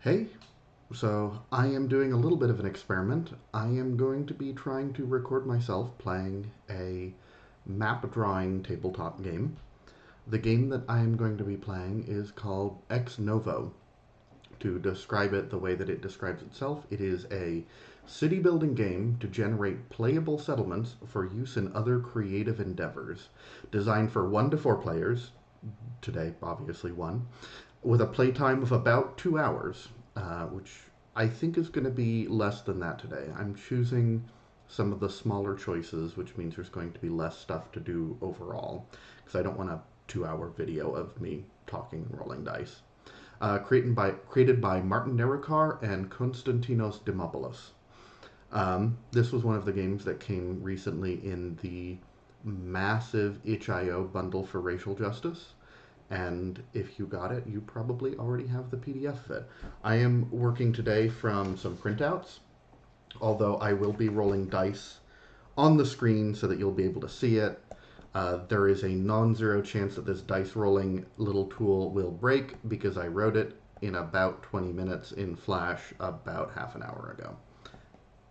Hey, so I am doing a little bit of an experiment. I am going to be trying to record myself playing a map drawing tabletop game. The game that I am going to be playing is called Ex Novo. To describe it the way that it describes itself, it is a city building game to generate playable settlements for use in other creative endeavors. Designed for 1 to 4 players, today obviously one, with a playtime of about 2 hours, which I think is going to be less than that today. I'm choosing some of the smaller choices, which means there's going to be less stuff to do overall, because I don't want a 2 hour video of me talking and rolling dice. Created by Martin Nerukar and Konstantinos Dimopoulos. This was one of the games that came recently in the massive itch.io bundle for racial justice. And if you got it, you probably already have the PDF of it. I am working today from some printouts, although I will be rolling dice on the screen so that you'll be able to see it. There is a non-zero chance that this dice rolling little tool will break because I wrote it in about 20 minutes in Flash about half an hour ago.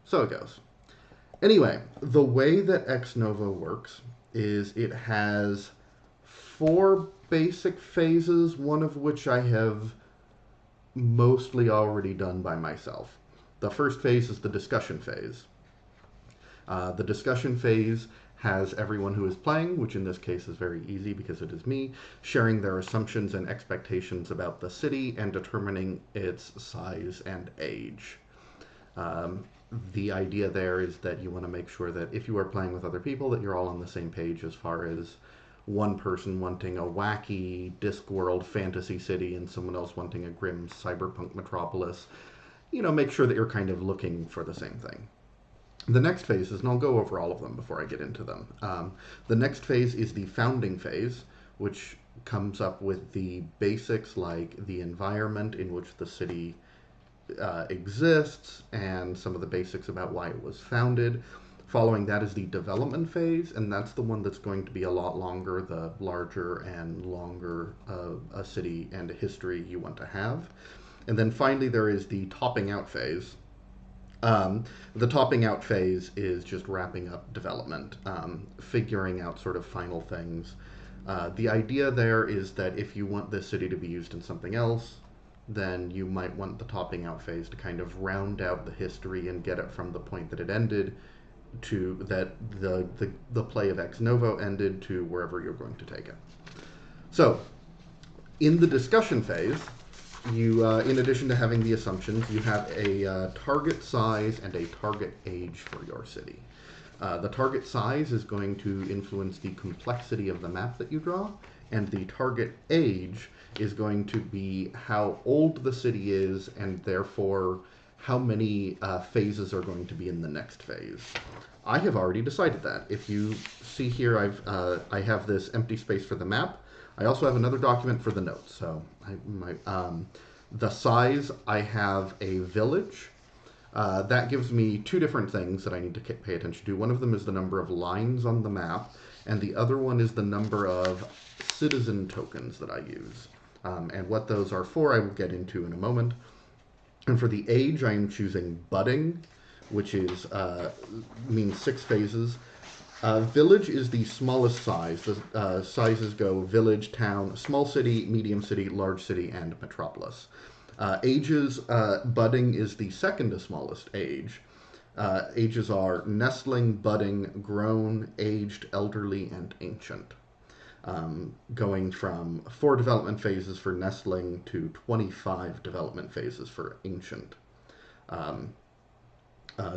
So it goes. Anyway, the way that Ex Novo works is it has 4 basic phases, one of which I have mostly already done by myself. The first phase is the discussion phase. The discussion phase has everyone who is playing, which in this case is very easy because it is me, sharing their assumptions and expectations about the city and determining its size and age. Um, the idea there is that you want to make sure that if you are playing with other people, that you're all on the same page as far as one person wanting a wacky Discworld fantasy city and someone else wanting a grim cyberpunk metropolis. Make sure that you're kind of looking for the same thing. The next phase is, and I'll go over all of them before I get into them. The next phase is the founding phase, which comes up with the basics like the environment in which the city exists and some of the basics about why it was founded. Following that is the development phase, and that's the one that's going to be a lot longer, the larger and longer a city and a history you want to have. And then finally, there is the topping out phase. The topping out phase is just wrapping up development, figuring out sort of final things. The idea there is that if you want this city to be used in something else, then you might want the topping out phase to kind of round out the history and get it from the point that it ended to that the play of Ex Novo ended to wherever you're going to take it. So, in the discussion phase, you, in addition to having the assumptions, you have a target size and a target age for your city. The target size is going to influence the complexity of the map that you draw, and the target age is going to be how old the city is, and therefore how many phases are going to be in the next phase. I have already decided that. If you see here, I have this empty space for the map. I also have another document for the notes. So the size, I have a village. That gives me 2 different things that I need to pay attention to. One of them is the number of lines on the map, and the other one is the number of citizen tokens that I use. And what those are for, I will get into in a moment. And for the age, I am choosing budding, which is means 6 phases. Village is the smallest size. The sizes go village, town, small city, medium city, large city, and metropolis. Ages, budding is the second to smallest age. Ages are nestling, budding, grown, aged, elderly, and ancient. Going from 4 development phases for nestling to 25 development phases for ancient. Um,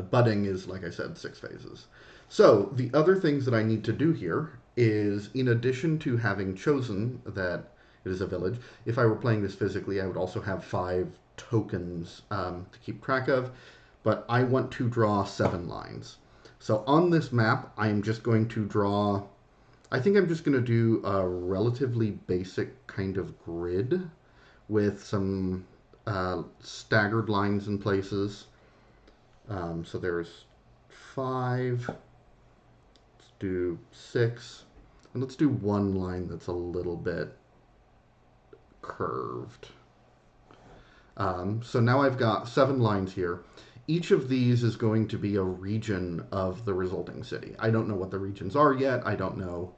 Budding is, like I said, 6 phases. So the other things that I need to do here is, in addition to having chosen that it is a village, if I were playing this physically, I would also have 5 tokens to keep track of, but I want to draw 7 lines. So on this map, I am just going to draw, I think I'm just going to do a relatively basic kind of grid with some staggered lines in places. So there's 5, let's do 6, and let's do one line that's a little bit curved. So now I've got 7 lines here. Each of these is going to be a region of the resulting city. I don't know what the regions are yet. I don't know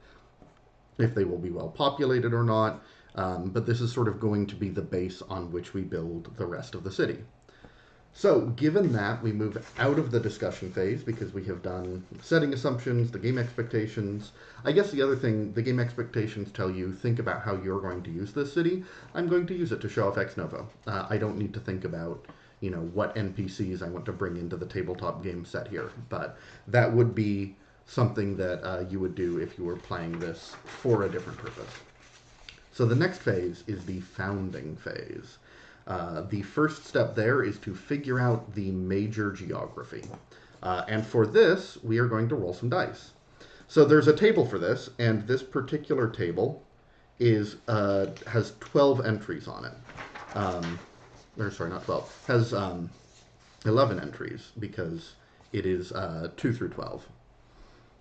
if they will be well populated or not. But this is sort of going to be the base on which we build the rest of the city. So, given that, we move out of the discussion phase because we have done setting assumptions, the game expectations. I guess the other thing, the game expectations tell you, think about how you're going to use this city. I'm going to use it to show off ex novo. I don't need to think about, what NPCs I want to bring into the tabletop game set here. But that would be something that you would do if you were playing this for a different purpose. So the next phase is the founding phase. The first step there is to figure out the major geography. And for this, we are going to roll some dice. So there's a table for this, and this particular table has 12 entries on it. Or sorry, not 12. Has 11 entries because it is 2 through 12.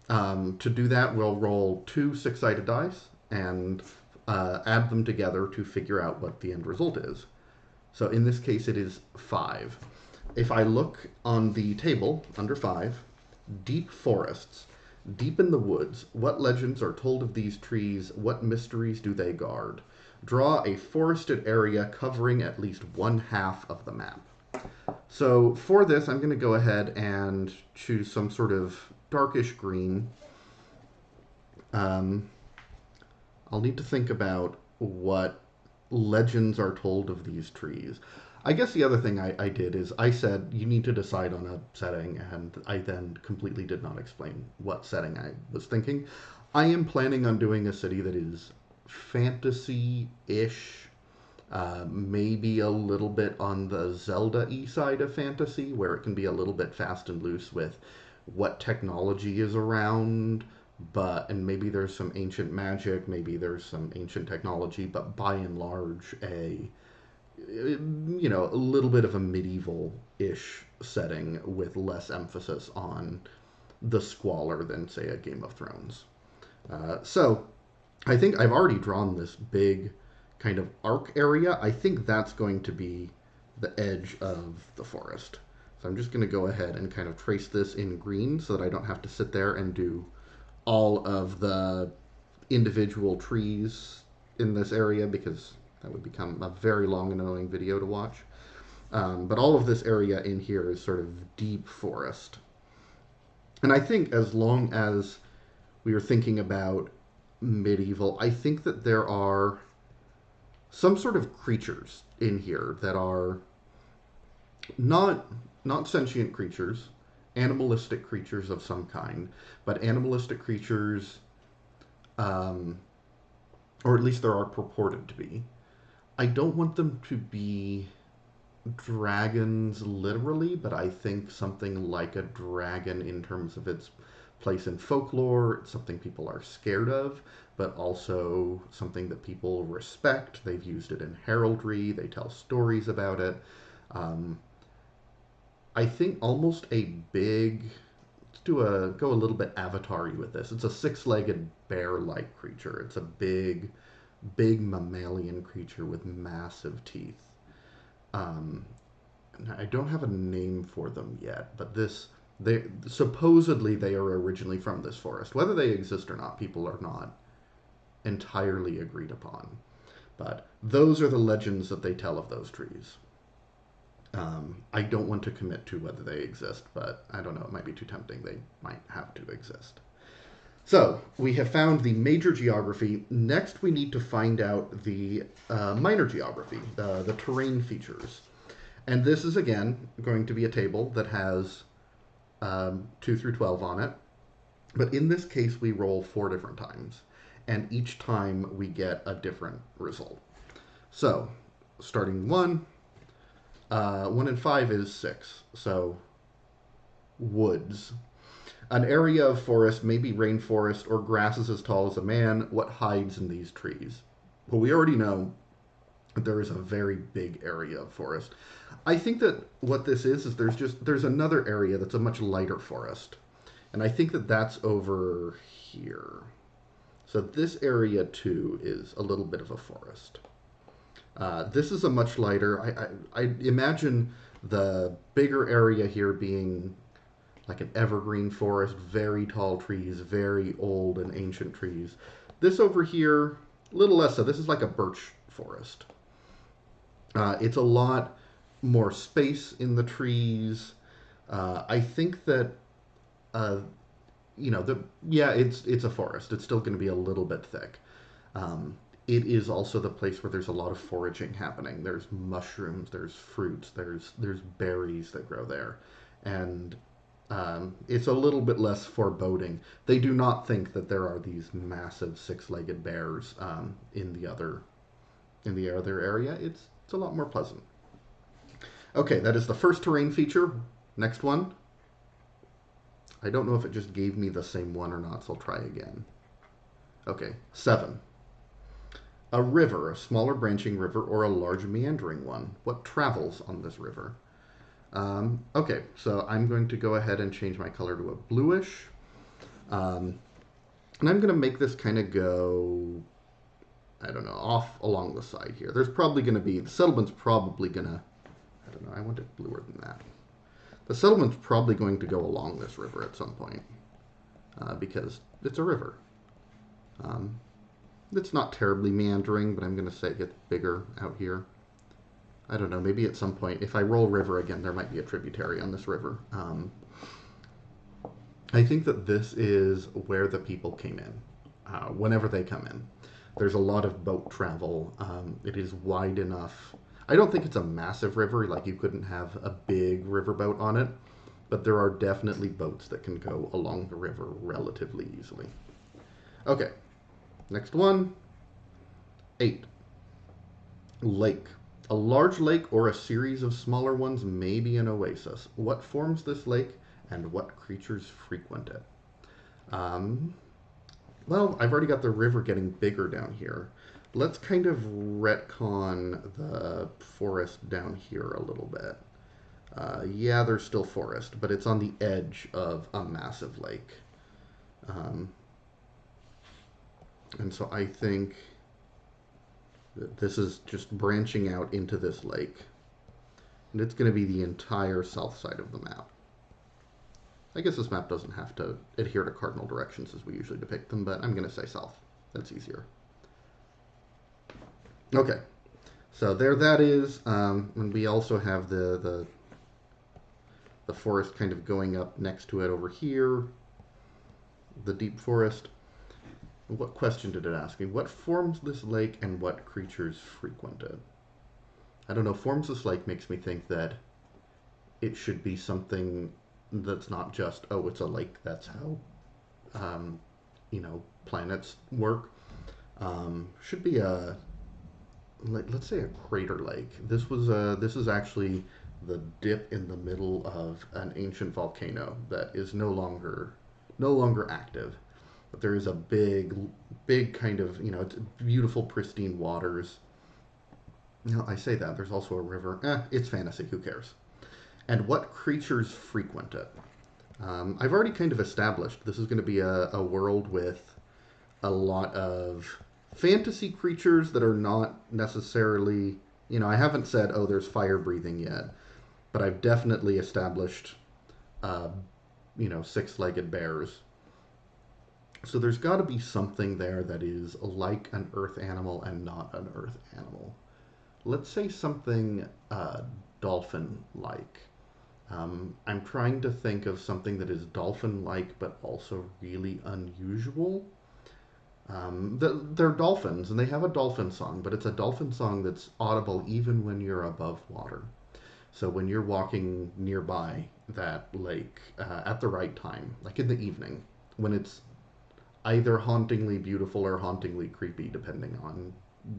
To do that, we'll roll 2 6-sided dice and add them together to figure out what the end result is. So in this case, it is 5. If I look on the table under 5, deep forests, deep in the woods, what legends are told of these trees? What mysteries do they guard? Draw a forested area covering at least 1/2 of the map. So for this, I'm going to go ahead and choose some sort of darkish green. I'll need to think about what legends are told of these trees. I guess the other thing I did is I said you need to decide on a setting, and I then completely did not explain what setting I was thinking. I am planning on doing a city that is fantasy-ish, maybe a little bit on the Zelda-y side of fantasy, where it can be a little bit fast and loose with what technology is around, and maybe there's some ancient magic, maybe there's some ancient technology, but by and large, a little bit of a medieval-ish setting with less emphasis on the squalor than, say, a Game of Thrones. So I think I've already drawn this big kind of arc area. I think that's going to be the edge of the forest. So I'm just going to go ahead and kind of trace this in green so that I don't have to sit there and do all of the individual trees in this area, because that would become a very long and annoying video to watch. But all of this area in here is sort of deep forest. And I think as long as we are thinking about medieval, I think that there are some sort of creatures in here that are not sentient creatures, animalistic creatures of some kind, but animalistic creatures, or at least there are purported to be. I don't want them to be dragons literally, but I think something like a dragon in terms of its place in folklore. It's something people are scared of, but also something that people respect. They've used it in heraldry, they tell stories about it. I think almost a big, go a little bit Avatar-y with this. It's a 6-legged bear-like creature. It's a big mammalian creature with massive teeth. I don't have a name for them yet, but supposedly they are originally from this forest. Whether they exist or not, people are not entirely agreed upon. But those are the legends that they tell of those trees. I don't want to commit to whether they exist, but I don't know, it might be too tempting. They might have to exist. So, we have found the major geography. Next, we need to find out the minor geography, the terrain features. And this is, again, going to be a table that has 2 through 12 on it. But in this case, we roll 4 different times. And each time, we get a different result. So, starting 1 and 5 is 6. So, woods. An area of forest, maybe rainforest, or grasses as tall as a man. What hides in these trees? Well, we already know that there is a very big area of forest. I think that what this is there's another area that's a much lighter forest. And I think that that's over here. So this area, too, is a little bit of a forest. This is a much lighter. I imagine the bigger area here being like an evergreen forest, very tall trees, very old and ancient trees. This over here, a little less so. This is like a birch forest. It's a lot more space in the trees. I think that uh, the yeah, it's a forest. It's still going to be a little bit thick. Um, it is also the place where there's a lot of foraging happening. There's mushrooms, there's fruits, there's berries that grow there, and it's a little bit less foreboding. They do not think that there are these massive six-legged bears in the other area. It's a lot more pleasant. Okay, that is the first terrain feature. Next one. I don't know if it just gave me the same one or not, so I'll try again. Okay, 7. A river, a smaller branching river, or a large meandering one. What travels on this river? Okay, so I'm going to go ahead and change my color to a bluish. Um, and I'm going to make this kind of go, I don't know, off along the side here. There's probably going to be, the settlement's probably going to, I don't know, I want it bluer than that. The settlement's probably going to go along this river at some point because it's a river. Um, it's not terribly meandering, but I'm going to say it gets bigger out here. I don't know, maybe at some point, if I roll river again, there might be a tributary on this river. I think that this is where the people came in, whenever they come in. There's a lot of boat travel. It is wide enough. I don't think it's a massive river, like you couldn't have a big riverboat on it, but there are definitely boats that can go along the river relatively easily. Okay, next one. 8. Lake. A large lake or a series of smaller ones may be an oasis. What forms this lake and what creatures frequent it? Um, well, I've already got the river getting bigger down here. Let's kind of retcon the forest down here a little bit. Yeah, there's still forest, but it's on the edge of a massive lake. Um, and so I think that this is just branching out into this lake. And it's going to be the entire south side of the map. I guess this map doesn't have to adhere to cardinal directions as we usually depict them, but I'm going to say south. That's easier. Okay, so there that is, and we also have the forest kind of going up next to it over here, the deep forest. What question did it ask me? What forms this lake and what creatures frequent it? I don't know, forms this lake makes me think that it should be something that's not just, oh, it's a lake, that's how, planets work. Should be a, let's say a crater lake. This is actually the dip in the middle of an ancient volcano that is no longer active. But there is a big kind of, it's beautiful, pristine waters. I say that. There's also a river. It's fantasy. Who cares? And what creatures frequent it? I've already kind of established this is going to be a world with a lot of fantasy creatures that are not necessarily, I haven't said, oh, there's fire breathing yet, but I've definitely established, six-legged bears. So there's got to be something there that is like an earth animal and not an earth animal. Let's say something dolphin-like. I'm trying to think of something that is dolphin-like but also really unusual. They're dolphins and they have a dolphin song, but it's a dolphin song that's audible even when you're above water. So when you're walking nearby that lake at the right time, like in the evening, when it's either hauntingly beautiful or hauntingly creepy, depending on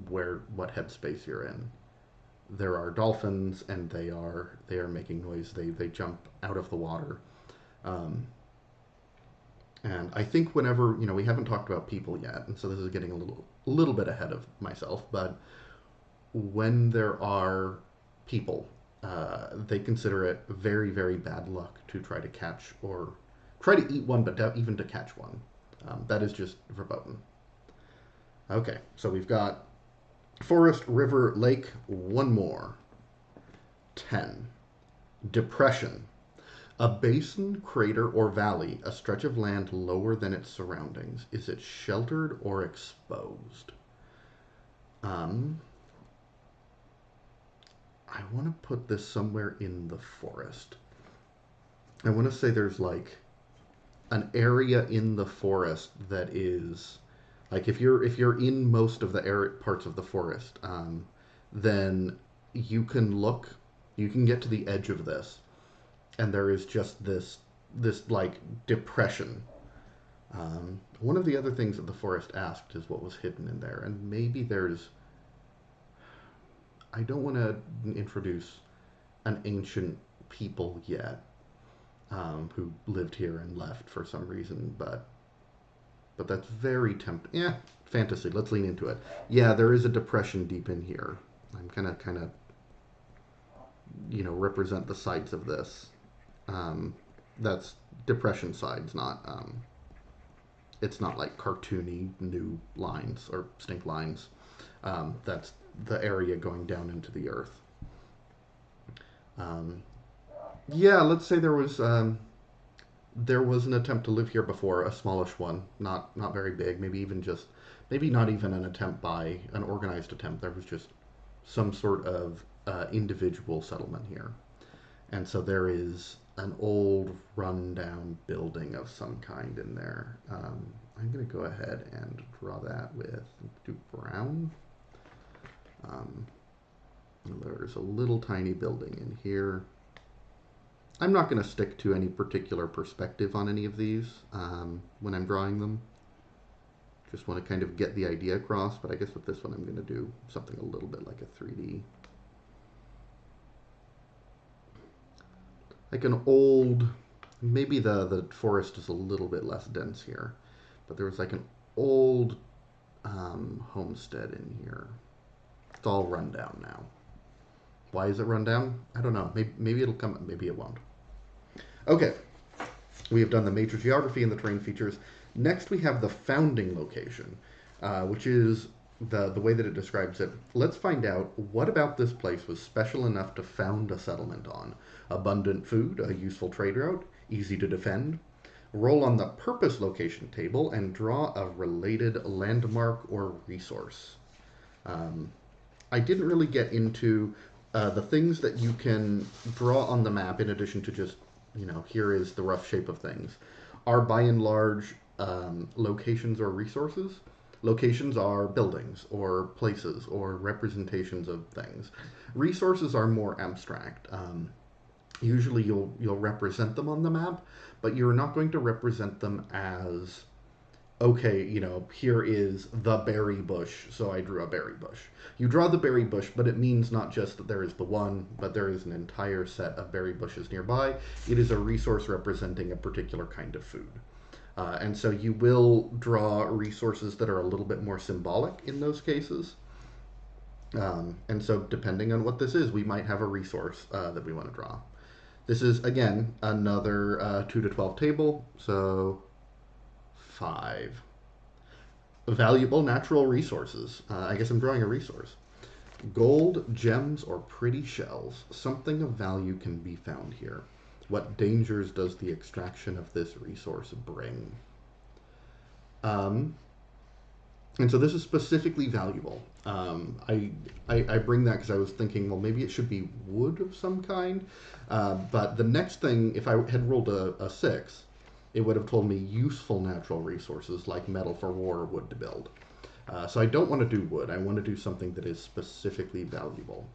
what headspace you're in. There are dolphins, and they are making noise. They jump out of the water, and I think whenever we haven't talked about people yet, and so this is getting a little bit ahead of myself, but when there are people, they consider it very, very bad luck to try to catch or try to eat one, but even to catch one. That is just verboten. Okay, so we've got Forest, river, lake, one more. 10. Depression. A basin, crater, or valley, a stretch of land lower than its surroundings. Is it sheltered or exposed? Um, I want to put this somewhere in the forest. I want to say there's like an area in the forest that is like if you're in most of the parts of the forest, then you can look, you can get to the edge of this, and there is just this like depression. One of the other things that the forest asked is what was hidden in there, and maybe there's. I don't want to introduce an ancient people yet, who lived here and left for some reason, but that's very tempting. Yeah, fantasy. Let's lean into it. Yeah, there is a depression deep in here. I'm kind of represent the sides of this. Um, that's depression sides, not it's not like cartoony new lines or stink lines. That's the area going down into the earth. Um, yeah, let's say there was an attempt to live here before, a smallish one, not very big, maybe even just maybe not even an attempt by an organized attempt. There was just some sort of individual settlement here, and so there is an old rundown building of some kind in there. I'm going to go ahead and draw that with do brown. Um, there's a little tiny building in here. I'm not going to stick to any particular perspective on any of these when I'm drawing them. Just want to kind of get the idea across, but I guess with this one I'm going to do something a little bit like a 3D. Like an old, maybe the forest is a little bit less dense here, but there was like an old homestead in here. It's all run down now. Why is it run down? I don't know. Maybe it'll come, maybe it won't. Okay, we have done the major geography and the terrain features. Next, we have the founding location, which is the way that it describes it. Let's find out what about this place was special enough to found a settlement on. Abundant food, a useful trade route, easy to defend. Roll on the purpose location table and draw a related landmark or resource. I didn't really get into the things that you can draw on the map in addition to just, here is the rough shape of things, are by and large locations or resources. Locations are buildings or places or representations of things. Resources are more abstract. Usually you'll represent them on the map, but you're not going to represent them as okay, here is the berry bush, so I drew a berry bush. You draw the berry bush, but it means not just that there is the one, but there is an entire set of berry bushes nearby. It is a resource representing a particular kind of food. And so you will draw resources that are a little bit more symbolic in those cases. And so depending on what this is, we might have a resource that we want to draw. This is, again, another 2 to 12 table, so 5. Valuable natural resources. I guess I'm drawing a resource. Gold, gems, or pretty shells. Something of value can be found here. What dangers does the extraction of this resource bring? And so this is specifically valuable. I bring that because I was thinking, well, maybe it should be wood of some kind. But the next thing, if I had rolled a 6, it would have told me useful natural resources like metal for war or wood to build. So I don't want to do wood. I want to do something that is specifically valuable.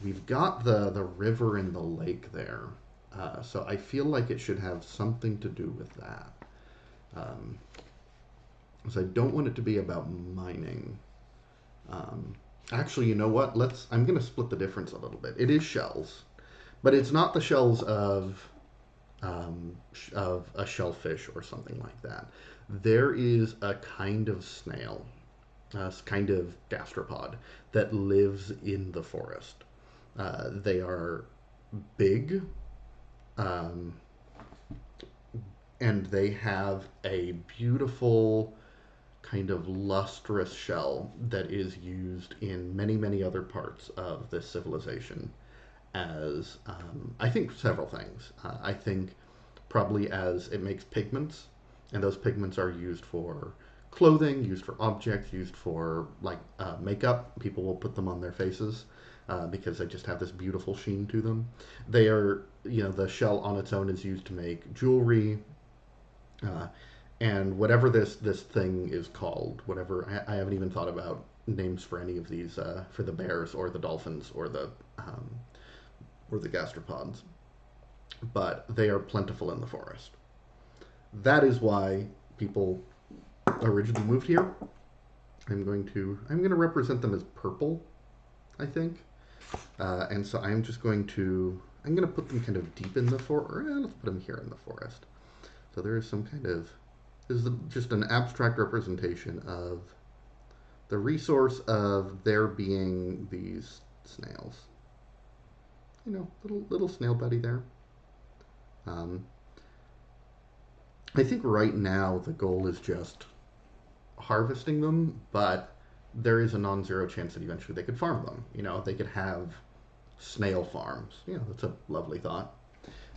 We've got the river and the lake there. So I feel like it should have something to do with that. So I don't want it to be about mining. Actually, you know what? I'm going to split the difference a little bit. It is shells, but it's not the shells of a shellfish or something like that. There is a kind of snail, a kind of gastropod that lives in the forest. They are big, and they have a beautiful kind of lustrous shell that is used in many, many other parts of this civilization as, I think, several things. I think probably as it makes pigments, and those pigments are used for clothing, used for objects, used for like makeup. People will put them on their faces because they just have this beautiful sheen to them. They are, the shell on its own is used to make jewelry, uh, and whatever this thing is called, whatever I haven't even thought about names for any of these for the bears or the dolphins or the gastropods, but they are plentiful in the forest. That is why people originally moved here. I'm going to represent them as purple, I think, and so I'm going to put them kind of deep in the forest. Let's put them here in the forest. So there is some kind of this is just an abstract representation of the resource of there being these snails. Little snail buddy there. Um, I think right now the goal is just harvesting them, but there is a non-zero chance that eventually they could farm them. They could have snail farms. That's a lovely thought.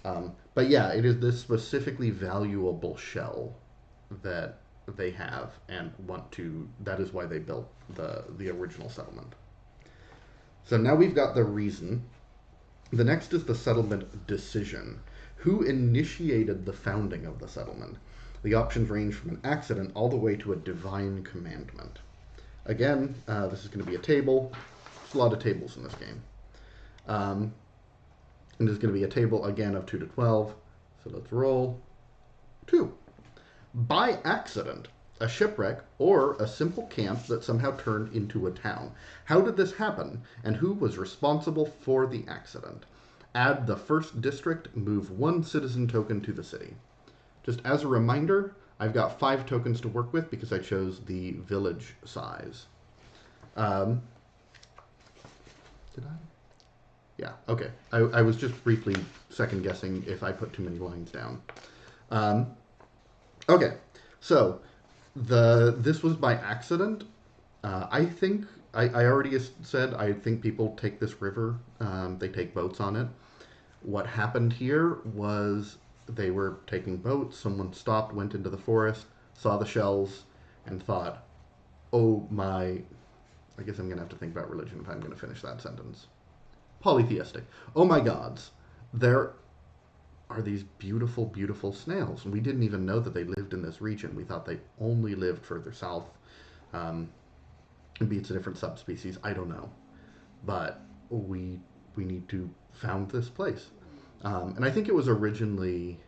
But yeah, it is this specifically valuable shell that they have and want to. That is why they built the original settlement. So now we've got the reason. The next is the settlement decision. Who initiated the founding of the settlement? The options range from an accident all the way to a divine commandment. Again, this is going to be a table. There's a lot of tables in this game. And there's going to be a table, again, of 2 to 12. So let's roll 2. By accident, a shipwreck, or a simple camp that somehow turned into a town. How did this happen, and who was responsible for the accident? Add the first district, move 1 citizen token to the city. Just as a reminder, I've got 5 tokens to work with because I chose the village size. Did I? Yeah, okay. I was just briefly second guessing if I put too many lines down. Okay, so this was by accident. I think I already said I think people take this river. They take boats on it. What happened here was they were taking boats. Someone stopped, went into the forest, saw the shells, and thought, "Oh my!" I guess I'm gonna have to think about religion if I'm gonna finish that sentence. Polytheistic. Oh my gods, there are these beautiful, beautiful snails. And we didn't even know that they lived in this region. We thought they only lived further south. Maybe it's a different subspecies. I don't know. But we need to found this place. And I think it was originally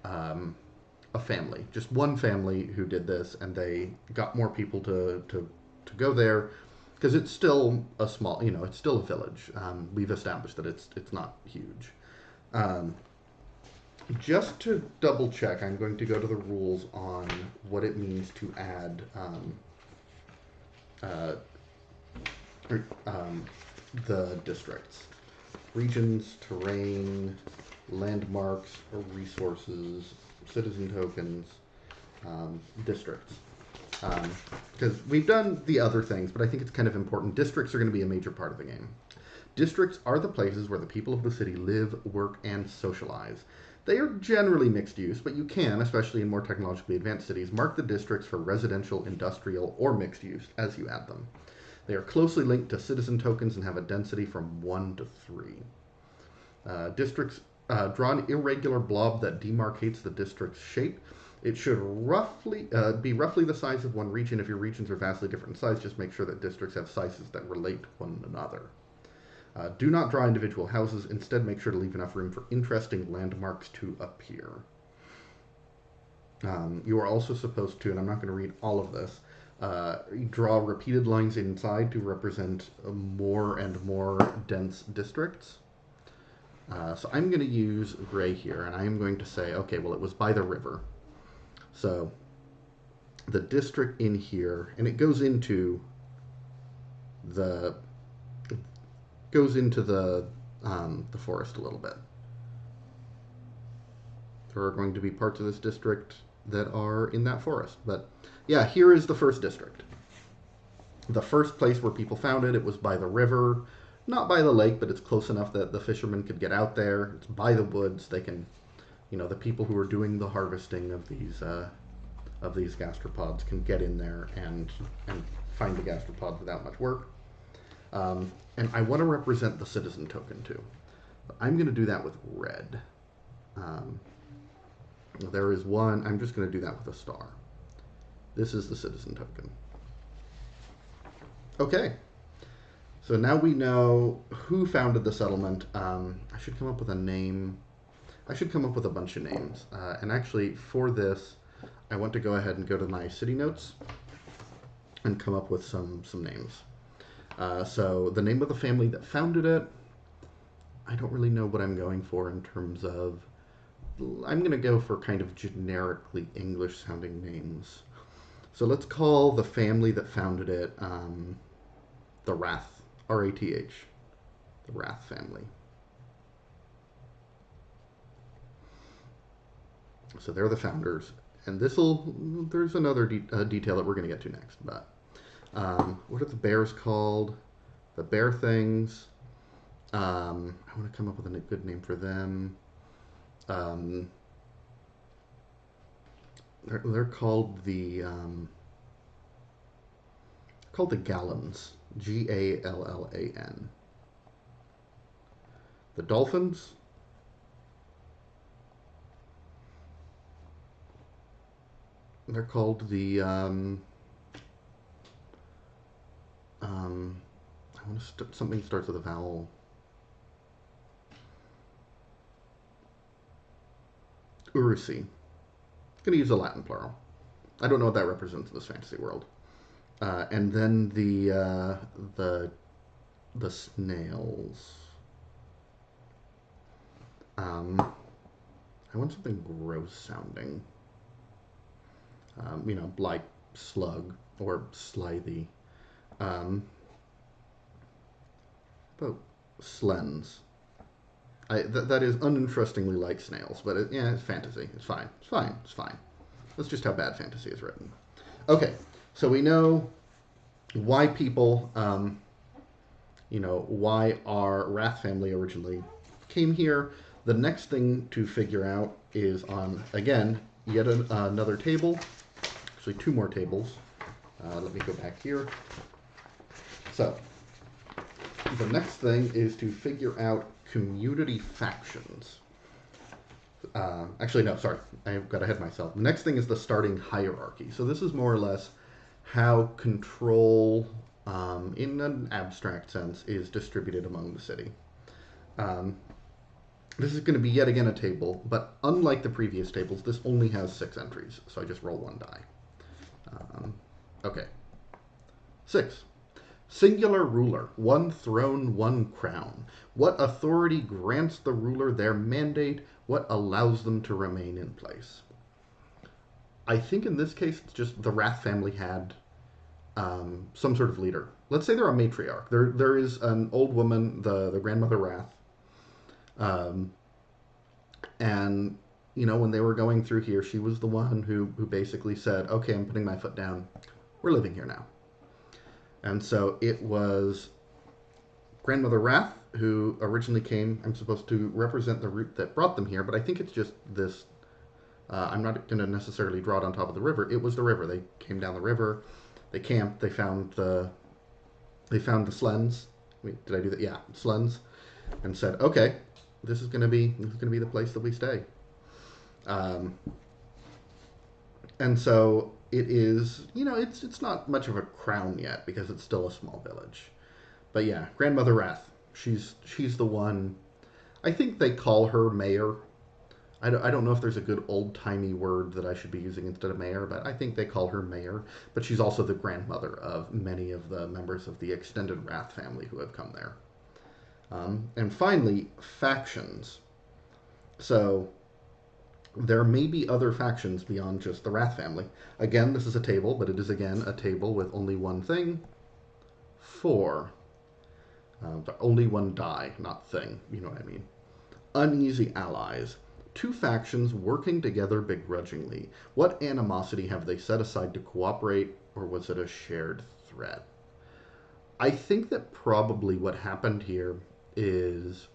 a family, just one family who did this, and they got more people to go there because it's still a small, it's still a village. We've established that it's not huge. Just to double check, I'm going to go to the rules on what it means to add the districts. Regions, terrain, landmarks, or resources, citizen tokens, districts. Because we've done the other things, but I think it's kind of important. Districts are going to be a major part of the game. Districts are the places where the people of the city live, work, and socialize. They are generally mixed use, but you can, especially in more technologically advanced cities, mark the districts for residential, industrial, or mixed use as you add them. They are closely linked to citizen tokens and have a density from 1 to 3. Districts draw an irregular blob that demarcates the district's shape. It should be roughly the size of one region. If your regions are vastly different in size, just make sure that districts have sizes that relate to one another. Do not draw individual houses. Instead, make sure to leave enough room for interesting landmarks to appear. You are also supposed to, and I'm not going to read all of this, draw repeated lines inside to represent more and more dense districts. So I'm going to use gray here, and I'm going to say, okay, well, it was by the river. So the district in here, and it goes into the forest a little bit. There are going to be parts of this district that are in that forest. But yeah, here is the first district. The first place where people found it, it was by the river, not by the lake, but it's close enough that the fishermen could get out there. It's by the woods. They can, the people who are doing the harvesting of these gastropods can get in there and find the gastropods without much work. And I want to represent the citizen token too. I'm going to do that with red. Um, there is one. I'm just going to do that with a star. This is the citizen token. Okay. So now we know who founded the settlement. I should come up with a name. I should come up with a bunch of names. And actually, for this, I want to go ahead and go to my city notes and come up with some names. So the name of the family that founded it, I don't really know what I'm going for in terms of. I'm going to go for kind of generically English sounding names. So let's call the family that founded it the Rath, R-A-T-H, the Rath family. So they're the founders. And there's another detail that we're going to get to next. But what are the bears called? The bear things. I want to come up with a good name for them. They're called the Gallons. Gallan. The dolphins. They're called the I want to something starts with a vowel. Urusi. Going to use a Latin plural. I don't know what that represents in this fantasy world. And then the snails. I want something gross sounding. Like slug or slithy. But slens. That is uninterestingly like snails, but it's fantasy. It's fine. It's fine. It's fine. That's just how bad fantasy is written. Okay, so we know why people, why our Wrath family originally came here. The next thing to figure out is on, again, yet another table. Actually, two more tables. Let me go back here. So, the next thing is to figure out community factions. Actually, no, sorry. I got ahead of myself. The next thing is the starting hierarchy. So this is more or less how control, in an abstract sense, is distributed among the city. This is going to be yet again a table, but unlike the previous tables, this only has 6 entries. So I just roll 1 die. Okay. 6. Singular ruler, 1 throne, 1 crown. What authority grants the ruler their mandate? What allows them to remain in place? I think in this case, it's just the Wrath family had some sort of leader. Let's say they're a matriarch. There is an old woman, the grandmother Wrath. And, when they were going through here, she was the one who basically said, okay, I'm putting my foot down. We're living here now. And so it was Grandmother Wrath who originally came. I'm supposed to represent the route that brought them here, but I think it's just this. I'm not going to necessarily draw it on top of the river. It was the river. They came down the river. They camped. They found the slens. Wait, did I do that? Yeah, slens. And said, okay, this is going to be the place that we stay. And so it is, it's not much of a crown yet because it's still a small village. But yeah, Grandmother Wrath, she's the one. I think they call her mayor. I don't know if there's a good old-timey word that I should be using instead of mayor, but I think they call her mayor. But she's also the grandmother of many of the members of the extended Wrath family who have come there. And finally, factions. So there may be other factions beyond just the Wrath family. Again, this is a table, but it is again a table with only one thing. 4. Only one die, not thing. You know what I mean. Uneasy allies. Two factions working together begrudgingly. What animosity have they set aside to cooperate, or was it a shared threat? I think that probably what happened here is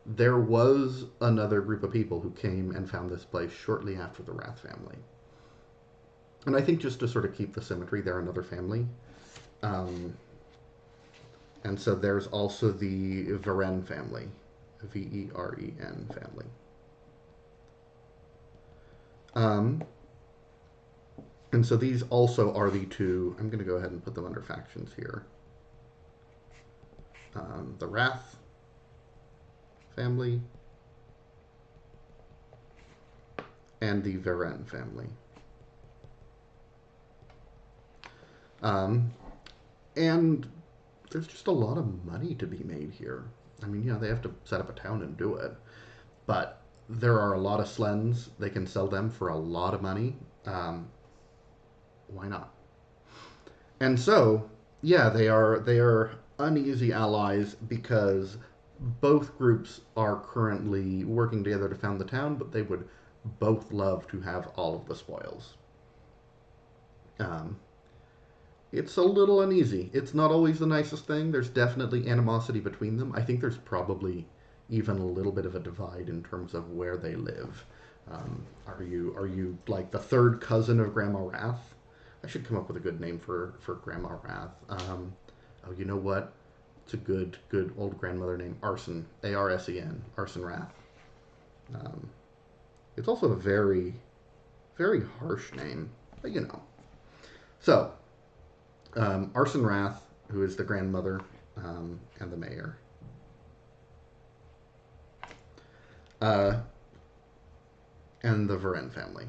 there was another group of people who came and found this place shortly after the Wrath family. And I think just to sort of keep the symmetry, they're another family. Um, and so there's also the Veren family, Veren family. Um, and so these also are the two. I'm going to go ahead and put them under factions here. The Wrath family and the Veren family. And there's just a lot of money to be made here. I mean, they have to set up a town and do it, but there are a lot of slens. They can sell them for a lot of money. Why not? And so, yeah, they are uneasy allies because both groups are currently working together to found the town, but they would both love to have all of the spoils. Um, it's a little uneasy. It's not always the nicest thing. There's definitely animosity between them. I think there's probably even a little bit of a divide in terms of where they live. Are you like the third cousin of Grandma Wrath? I should come up with a good name for Grandma Wrath. Oh, you know what? It's a good old grandmother name. Arsen. Arsen. Arsen Wrath. Um, it's also a very, very harsh name, but So, Arsen Wrath, who is the grandmother and the mayor. And the Veren family.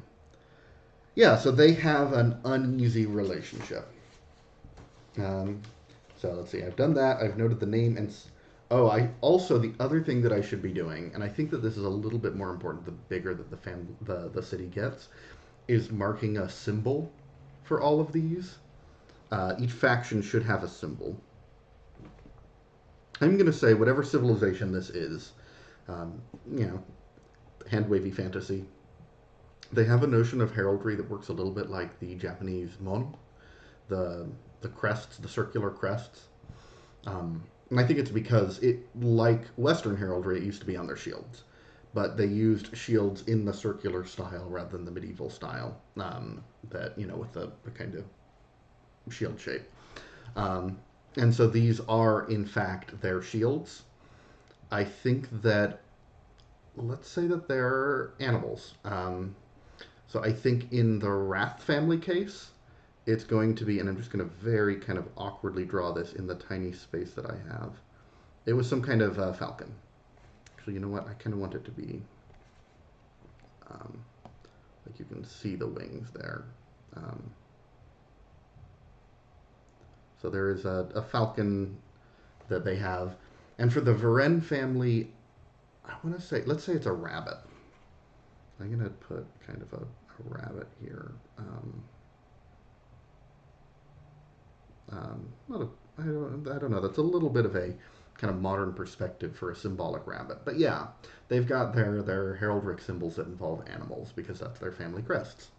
Yeah, so they have an uneasy relationship. Um, so let's see. I've done that. I've noted the name and. Oh, I also the other thing that I should be doing, and I think that this is a little bit more important the bigger that the city gets, is marking a symbol for all of these. Each faction should have a symbol. I'm going to say whatever civilization this is, um, you know, hand wavy fantasy. They have a notion of heraldry that works a little bit like the Japanese mon, the crests, the circular crests. And I think it's because like Western heraldry, it used to be on their shields, but they used shields in the circular style rather than the medieval style. That with the kind of shield shape. Um, and so these are in fact their shields. I think that let's say that they're animals. So I think in the Wrath family case, it's going to be, and I'm just going to very kind of awkwardly draw this in the tiny space that I have. It was some kind of falcon. Actually, you know what? I kind of want it to be, like you can see the wings there. So there is a falcon that they have. And for the Veren family, I want to say, let's say it's a rabbit. I'm going to put kind of a rabbit here. Not a, I don't know. That's a little bit of a kind of modern perspective for a symbolic rabbit. But yeah, they've got their heraldic symbols that involve animals because that's their family crests.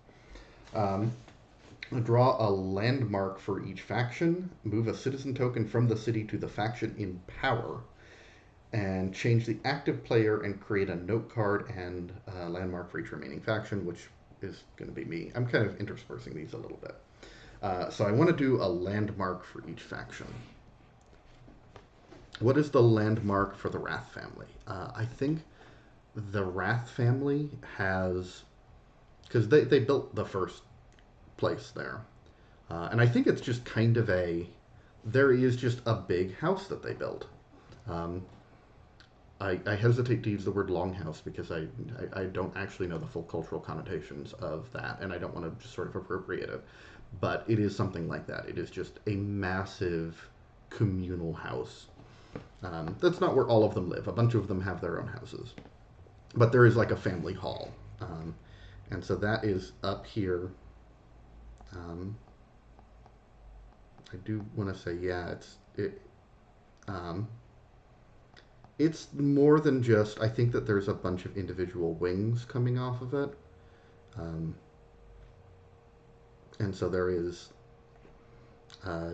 Draw a landmark for each faction. Move a citizen token from the city to the faction in power. And change the active player and create a note card and a landmark for each remaining faction, which is going to be me. I'm kind of interspersing these a little bit. So I want to do a landmark for each faction. What is the landmark for the Wrath family? I think the Wrath family has, because they built the first place there. And I think it's just kind of there is just a big house that they built. I hesitate to use the word longhouse because I don't actually know the full cultural connotations of that, and I don't want to just sort of appropriate it. But it is something like that. It is just a massive communal house. That's not where all of them live. A bunch of them have their own houses. But there is like a family hall. And so that is up here. I do want to say, yeah, It's more than just. I think that there's a bunch of individual wings coming off of it, um, and so there is, uh,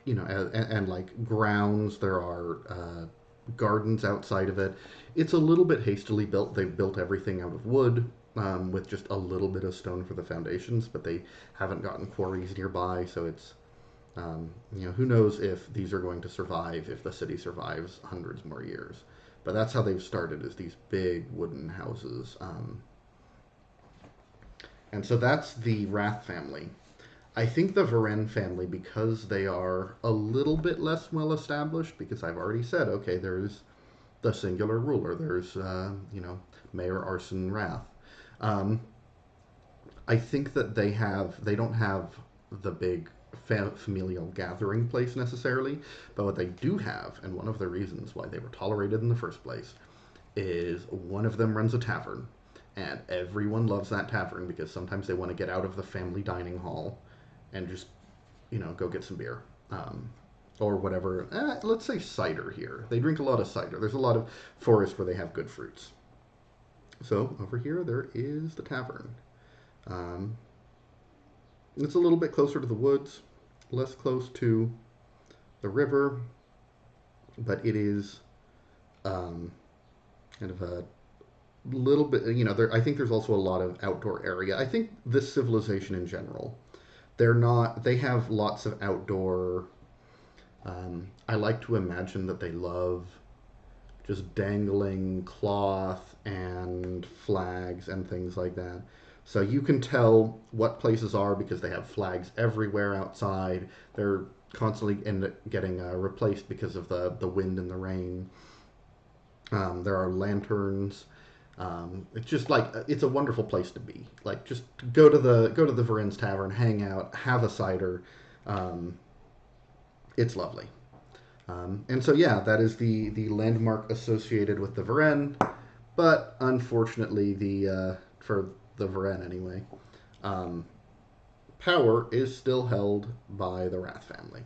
and like grounds. There are gardens outside of it. It's a little bit hastily built. They've built everything out of wood. With just a little bit of stone for the foundations, but they haven't gotten quarries nearby, so it's who knows if these are going to survive if the city survives hundreds more years. But that's how they've started, is these big wooden houses. And so that's the Wrath family. I think the Varen family, because they are a little bit less well established, because I've already said, okay, there's the singular ruler, there's, Mayor Arson Wrath. Um, I think that they don't have the big familial gathering place necessarily, but what they do have, and one of the reasons why they were tolerated in the first place, is one of them runs a tavern, and everyone loves that tavern because sometimes they want to get out of the family dining hall and just go get some beer. Or whatever. Let's say cider here. They drink a lot of cider. There's a lot of forest where they have good fruits. So over here, there is the tavern. Um, it's a little bit closer to the woods, less close to the river, but it is um, kind of a little bit. I think there's also a lot of outdoor area. I think this civilization in general, they're not. They have lots of outdoor. I like to imagine that they love just dangling cloth and flags and things like that. So you can tell what places are because they have flags everywhere outside. They're constantly getting replaced because of the wind and the rain. There are lanterns. It's just like it's a wonderful place to be. Like just go to the Varen's Tavern, hang out, have a cider. Um, it's lovely. And so yeah, that is the landmark associated with the Varen. But unfortunately, the for the Varen anyway, um, power is still held by the Wrath family.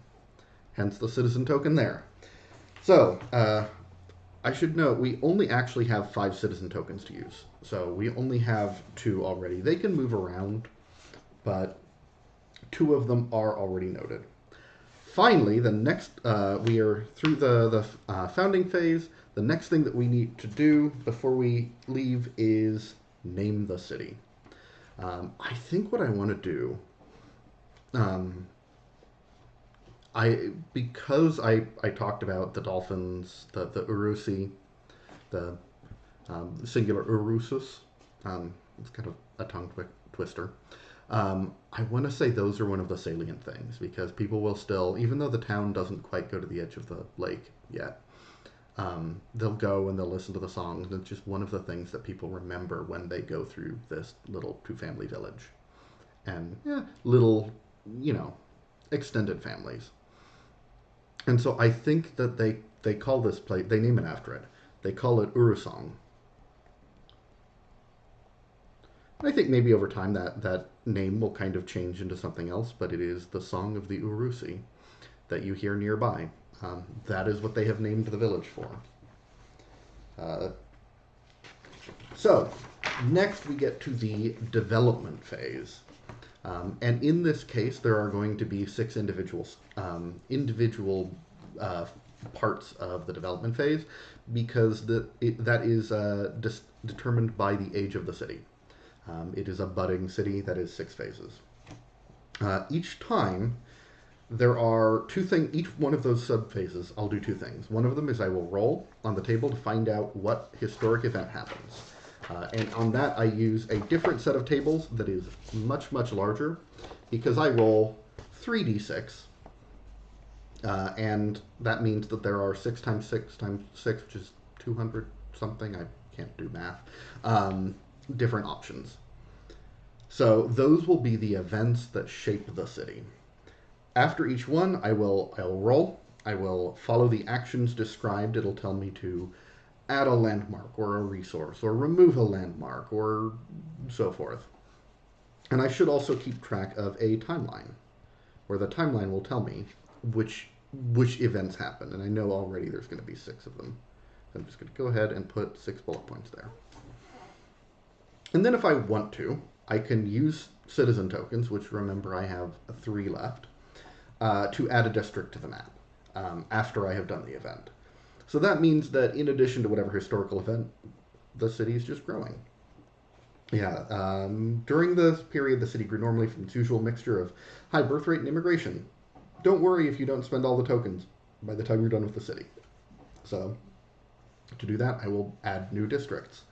Hence the citizen token there. So I should note we only actually have 5 citizen tokens to use. So we only have 2 already. They can move around, but 2 of them are already noted. Finally, the next we are through the founding phase. The next thing that we need to do before we leave is name the city. I think what I want to do, um, because I talked about the dolphins, the Urusi, the singular Urusus. It's kind of a tongue twister. I want to say those are one of the salient things because people will still, even though the town doesn't quite go to the edge of the lake yet, they'll go and they'll listen to the songs. And it's just one of the things that people remember when they go through this little 2-family village. And little, extended families. And so I think that they call this place, they name it after it. They call it Urusong. And I think maybe over time that name will kind of change into something else, but it is the Song of the Urusi that you hear nearby. That is what they have named the village for. So, next we get to the development phase. And in this case, there are going to be 6 individual parts of the development phase because that is determined by the age of the city. It is a budding city that is 6 phases. Each time, there are 2 things. Each one of those sub-phases, I'll do 2 things. One of them is I will roll on the table to find out what historic event happens. And on that, I use a different set of tables that is much, much larger because I roll 3d6. And that means that there are 6 times 6 times 6, which is 200 something. I can't do math. Different options. So those will be the events that shape the city. After each one, I'll roll. I will follow the actions described. It'll tell me to add a landmark or a resource or remove a landmark or so forth. And I should also keep track of a timeline where the timeline will tell me which events happen. And I know already there's going to be 6 of them. I'm just going to go ahead and put 6 bullet points there. And then if I want to, I can use citizen tokens, which remember I have 3 left, to add a district to the map after I have done the event. So that means that in addition to whatever historical event, the city is just growing. Yeah, during this period, the city grew normally from its usual mixture of high birth rate and immigration. Don't worry if you don't spend all the tokens by the time you're done with the city. So to do that, I will add new districts.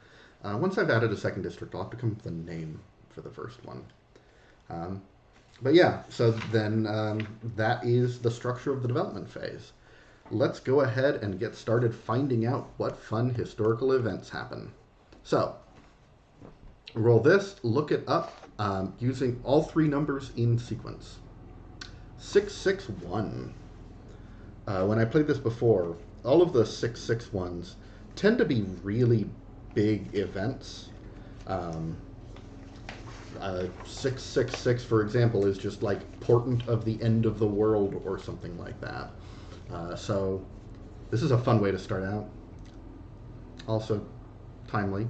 Once I've added a second district, I'll have to come up with a name for the first one. But yeah, so then that is the structure of the development phase. Let's go ahead and get started finding out what fun historical events happen. So, roll this, look it up using all 3 numbers in sequence. 661. When I played this before, all of the 661s tend to be really big events. 666, for example, is just like portent of the end of the world or something like that. So this is a fun way to start out. Also timely.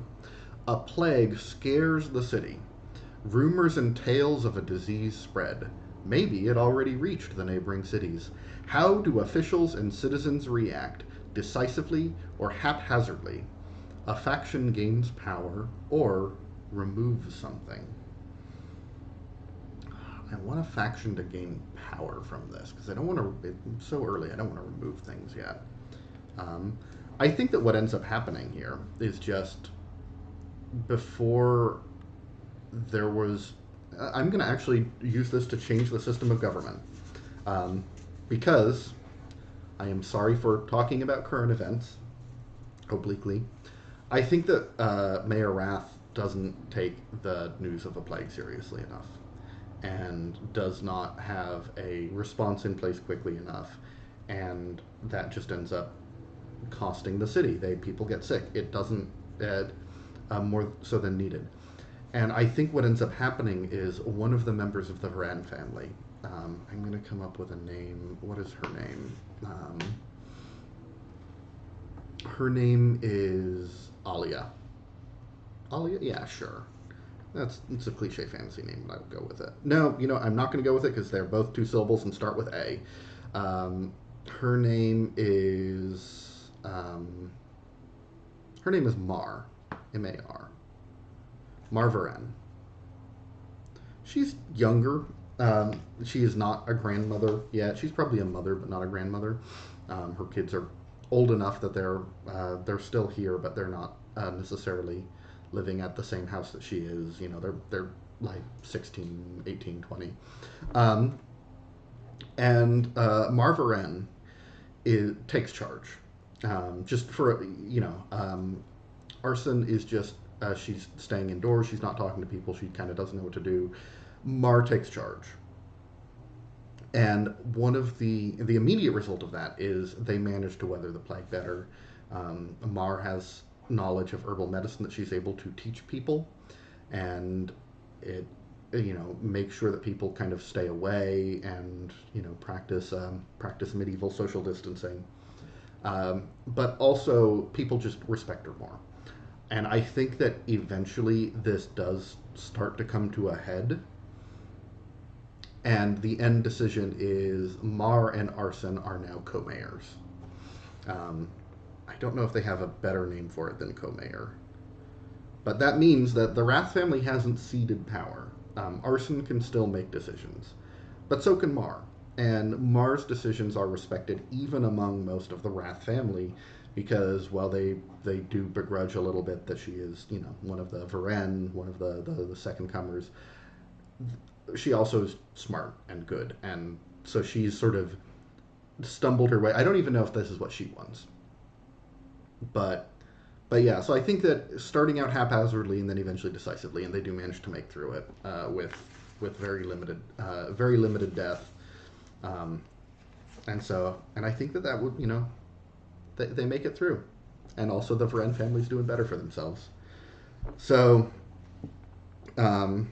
A plague scares the city. Rumors and tales of a disease spread. Maybe it already reached the neighboring cities. How do officials and citizens react, decisively or haphazardly? A faction gains power or removes something. I want a faction to gain power from this because I don't want to. It's so early. I don't want to remove things yet. I think that what ends up happening here is just before there was. I'm going to actually use this to change the system of government because I am sorry for talking about current events obliquely. I think that Mayor Wrath doesn't take the news of a plague seriously enough and does not have a response in place quickly enough, and that just ends up costing the city. People get sick. It doesn't more so than needed. And I think what ends up happening is one of the members of the Varan family. I'm going to come up with a name. What is her name? Her name is Alia. Alia? Yeah, sure. It's a cliche fantasy name, but I will go with it. No, I'm not going to go with it because they're both 2 syllables and start with A. Her name is Mar, M-A-R. Marvaren. She's younger. She is not a grandmother yet. She's probably a mother, but not a grandmother. Her kids are old enough that they're still here, but they're not necessarily living at the same house that she is. They're like 16, 18, 20. And Marvaren takes charge. Just for, Arson is just, she's staying indoors. She's not talking to people. She kind of doesn't know what to do. Mar takes charge. And one of the immediate result of that is they manage to weather the plague better. Mar has knowledge of herbal medicine that she's able to teach people, and it make sure that people kind of stay away and practice medieval social distancing, but also people just respect her more. And I think that eventually this does start to come to a head, and the end decision is Mar and Arson are now co-mayors. I don't know if they have a better name for it than co-mayor. But that means that the Wrath family hasn't ceded power. Arson can still make decisions. But so can Mar. And Mar's decisions are respected even among most of the Wrath family because, well, they do begrudge a little bit that she is, one of the Varan, one of the second comers. She also is smart and good. And so she's sort of stumbled her way. I don't even know if this is what she wants. But yeah, so I think that starting out haphazardly and then eventually decisively, and they do manage to make through it with very limited death, and I think that would they make it through, and also the Varen family's doing better for themselves. So, the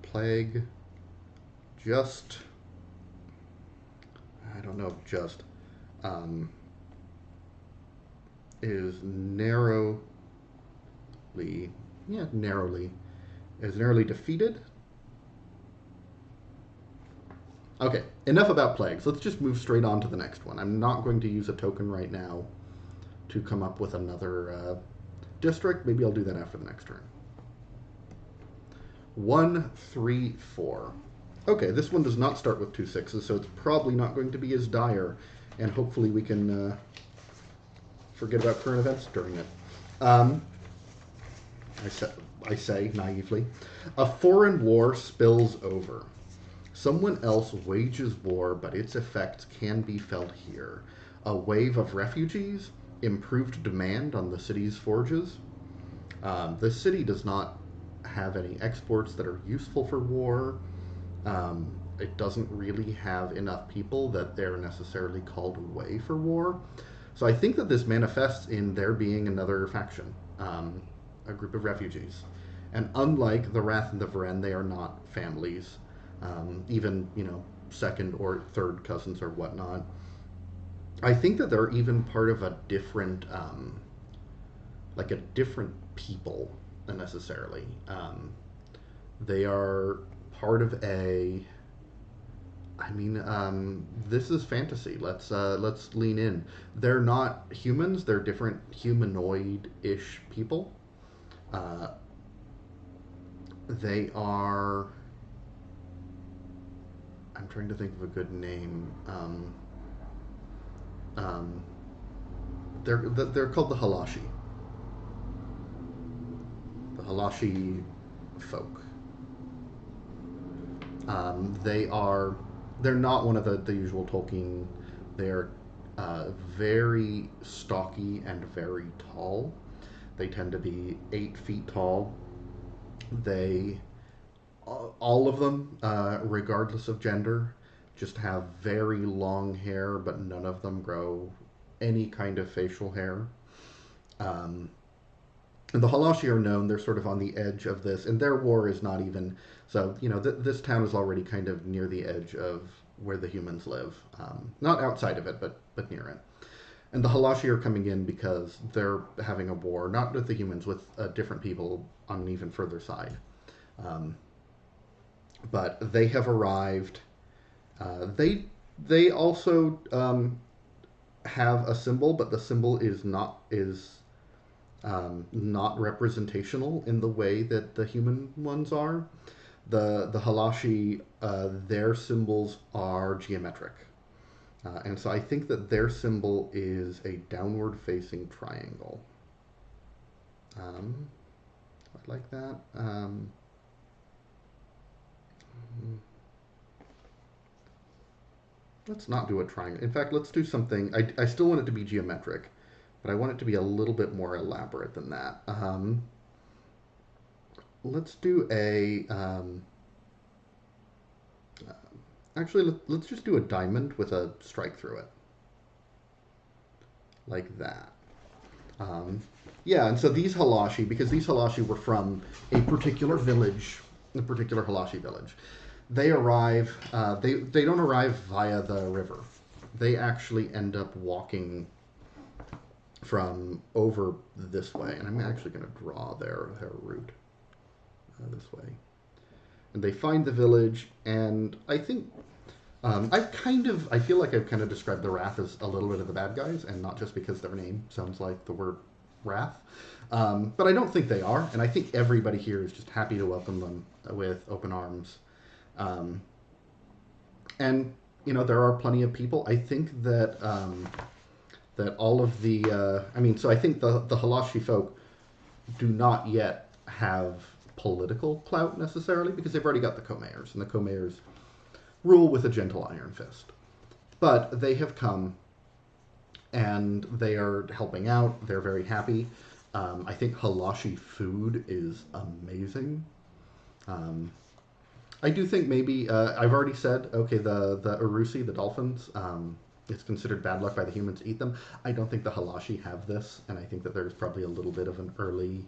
plague just I don't know just is narrowly, yeah, narrowly, is narrowly defeated. Okay, enough about plagues. Let's just move straight on to the next one. I'm not going to use a token right now to come up with another district. Maybe I'll do that after the next turn. 1, 3, 4. Okay, this one does not start with 2 6s, so it's probably not going to be as dire, and hopefully we can forget about current events during it. I say naively, a foreign war spills over. Someone else wages war, but its effects can be felt here. A wave of refugees, improved demand on the city's forges. The city does not have any exports that are useful for war. It doesn't really have enough people that they're necessarily called away for war. So I think that this manifests in there being another faction, a group of refugees. And unlike the Wrath and the Varen, they are not families, even, second or third cousins or whatnot. I think that they're even part of a different, like a different people than necessarily. They are part of a. I mean, this is fantasy. Let's lean in. They're not humans. They're different humanoid-ish people. They are. I'm trying to think of a good name. Um, they're called the Halashi. The Halashi folk. They're not one of the usual Tolkien. They're very stocky and very tall. They tend to be 8 feet tall. They, all of them, regardless of gender, just have very long hair, but none of them grow any kind of facial hair. Um, and the Halashi are known; they're sort of on the edge of this, and their war is not even. So this town is already kind of near the edge of where the humans live, not outside of it, but near it. And the Halashi are coming in because they're having a war, not with the humans, with different people on an even further side. Um, but they have arrived. They also have a symbol, but the symbol is not representational in the way that the human ones are. The Halashi, their symbols are geometric. And so I think that their symbol is a downward facing triangle. I like that. Let's not do a triangle. In fact, let's do something. I still want it to be geometric, but I want it to be a little bit more elaborate than that. Let's do a. Actually, let's just do a diamond with a strike through it. Like that. Um, yeah, and so these Halashi, because these Halashi were from a particular village, a particular Halashi village, they arrive, they don't arrive via the river. They actually end up walking from over this way. And I'm actually going to draw their route this way. And they find the village, and I think I feel like I've kind of described the Wrath as a little bit of the bad guys, and not just because their name sounds like the word Wrath. But I don't think they are, and I think everybody here is just happy to welcome them with open arms. And there are plenty of people. I think that that all of the so I think the Halashi folk do not yet have political clout necessarily, because they've already got the co-mayors, and the co-mayors rule with a gentle iron fist. But they have come, and they are helping out. They're very happy. I think Halashi food is amazing. I do think maybe I've already said, okay, the Urusi, the dolphins, it's considered bad luck by the humans to eat them. I don't think the Halashi have this, and I think that there's probably a little bit of an early,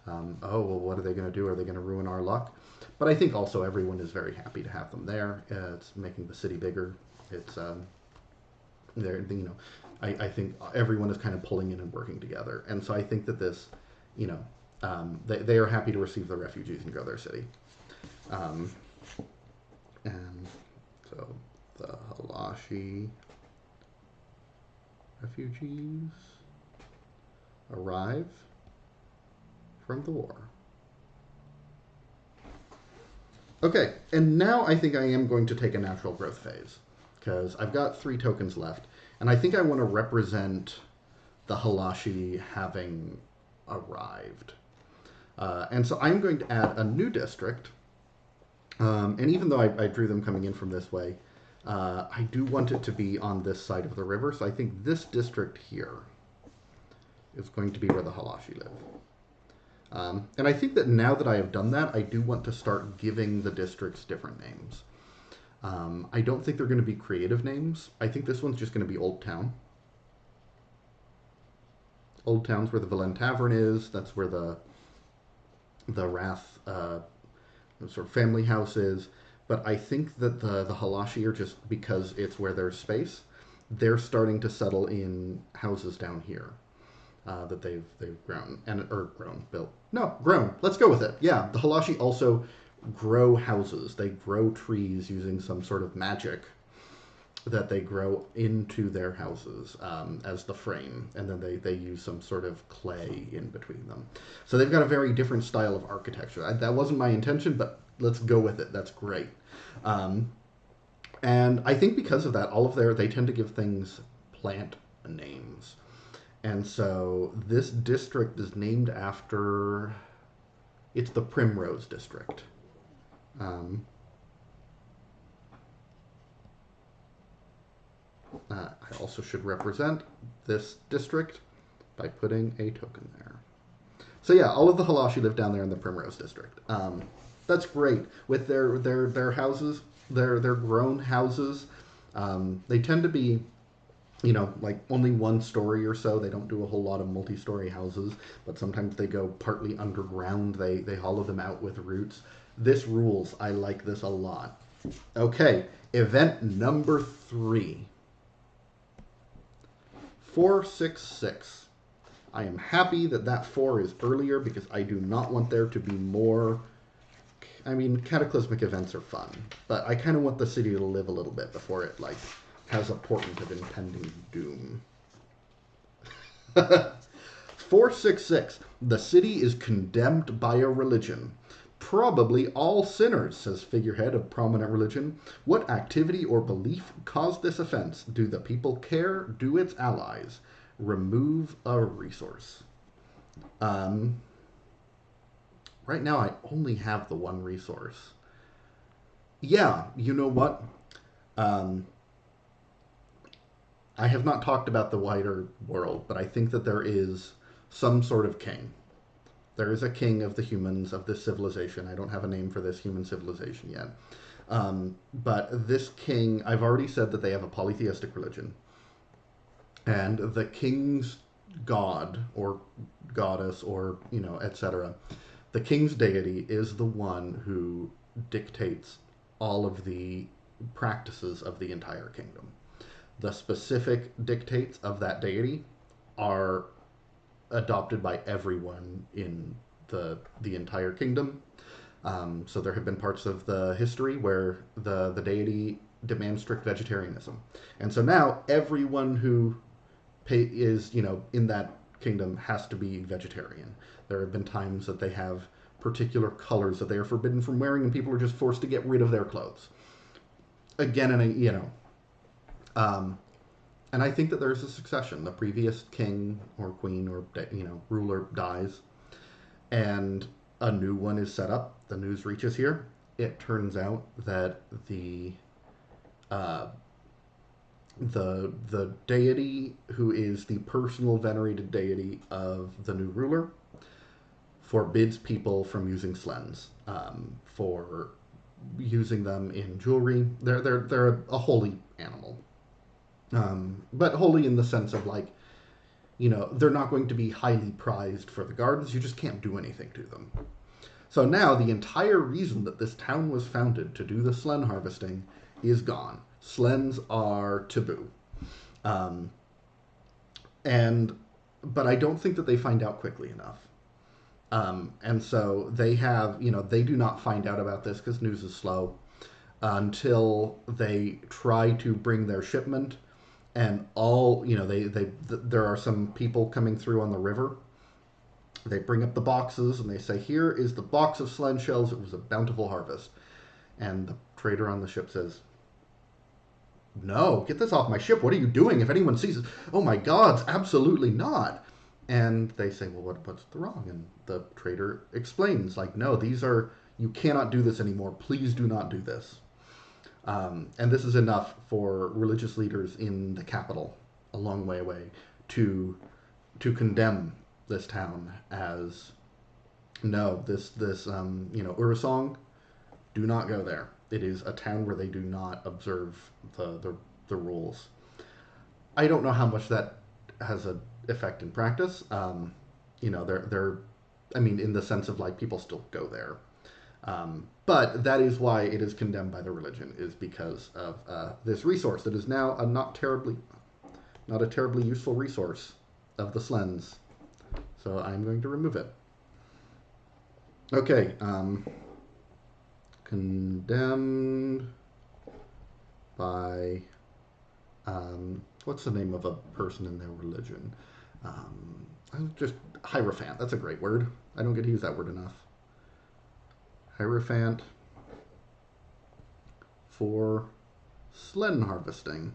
oh, well, what are they going to do? Are they going to ruin our luck? But I think also everyone is very happy to have them there. It's making the city bigger. It's they're I think everyone is kind of pulling in and working together. And so I think that this, you know, they are happy to receive the refugees and grow their city. Um, and so the Halashi refugees arrive from the war. Okay, and now I think I am going to take a natural growth phase because I've got 3 tokens left, and I think I want to represent the Halashi having arrived. And so I'm going to add a new district, and even though I drew them coming in from this way, I do want it to be on this side of the river, so I think this district here is going to be where the Halashi live. And I think that now that I have done that, I do want to start giving the districts different names. I don't think they're going to be creative names. I think this one's just going to be Old Town. Old Town's where the Villain Tavern is. That's where the Wrath sort of family house is. But I think that the Halashi are just because it's where there's space. They're starting to settle in houses down here. That they've grown grown. Let's go with it. Yeah, the Halashi also grow houses. They grow trees using some sort of magic that they grow into their houses as the frame, and then they use some sort of clay in between them. So they've got a very different style of architecture. That wasn't my intention, but let's go with it. That's great. And I think because of that, they tend to give things plant names. And so this district is named after, it's the Primrose District. I also should represent this district by putting a token there. So yeah, all of the Halashi live down there in the Primrose District. That's great. With their houses, their grown houses, they tend to be, like only one story or so. They don't do a whole lot of multi-story houses, but sometimes they go partly underground. They hollow them out with roots. This rules. I like this a lot. Okay, event number 3. 466. I am happy that 4 is earlier because I do not want there to be more. I mean, cataclysmic events are fun, but I kind of want the city to live a little bit before it, has a portent of impending doom. 466. The city is condemned by a religion. Probably all sinners, says figurehead of prominent religion. What activity or belief caused this offense? Do the people care? Do its allies? Remove a resource. Right now I only have the one resource. Yeah, you know what? I have not talked about the wider world, but I think that there is some sort of king. There is a king of the humans, of this civilization. I don't have a name for this human civilization yet. But this king, I've already said that they have a polytheistic religion. And the king's god, or goddess, or, etc., the king's deity is the one who dictates all of the practices of the entire kingdom. The specific dictates of that deity are adopted by everyone in the entire kingdom. So there have been parts of the history where the deity demands strict vegetarianism. And so now everyone who is, in that kingdom has to be vegetarian. There have been times that they have particular colors that they are forbidden from wearing, and people are just forced to get rid of their clothes. Again, and I think that there's a succession. The previous king or queen or ruler dies, and a new one is set up. The news reaches here. It turns out that the deity who is the personal venerated deity of the new ruler forbids people from using slens, for using them in jewelry. They're a holy animal. But holy in the sense of they're not going to be highly prized for the gardens. You just can't do anything to them. So now the entire reason that this town was founded to do the slen harvesting is gone. Slens are taboo. and but I don't think that they find out quickly enough. And so they have, they do not find out about this because news is slow until they try to bring their shipment, and all there are some people coming through on the river. They bring up the boxes and they say, "Here is the box of Slen shells. It was a bountiful harvest." And the trader on the ship says, "No, get this off my ship. What are you doing? If anyone sees it, oh my gods, absolutely not." And they say, "Well, what's wrong?" And the trader explains, like, "No, you cannot do this anymore. Please do not do this." And this is enough for religious leaders in the capital, a long way away, to condemn this town as, no, Urusong, do not go there. It is a town where they do not observe the rules. I don't know how much that has an effect in practice. They're, I mean, in the sense of like people still go there. But that is why it is condemned by the religion, is because of this resource that is now not a terribly useful resource of the Slens. So I'm going to remove it. Okay, condemned by what's the name of a person in their religion? Just Hierophant. That's a great word. I don't get to use that word enough. Hierophant for Slen harvesting.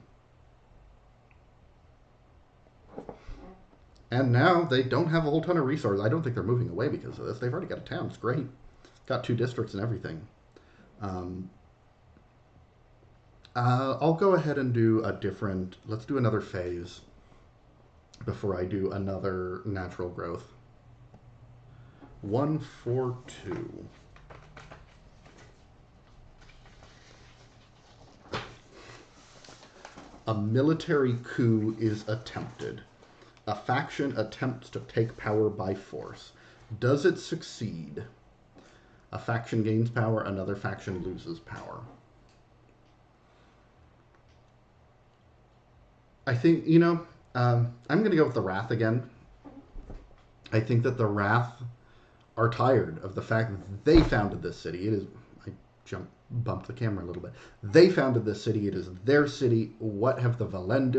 And now they don't have a whole ton of resources. I don't think they're moving away because of this. They've already got a town. It's great. Got 2 districts and everything. I'll go ahead and do let's do another phase before I do another natural growth. 142. A military coup is attempted. A faction attempts to take power by force. Does it succeed? A faction gains power, another faction loses power. I think, I'm going to go with the Wrath again. I think that the Wrath are tired of the fact that they founded this city. I bumped the camera a little bit. They founded this city. It is their city. What have the Valen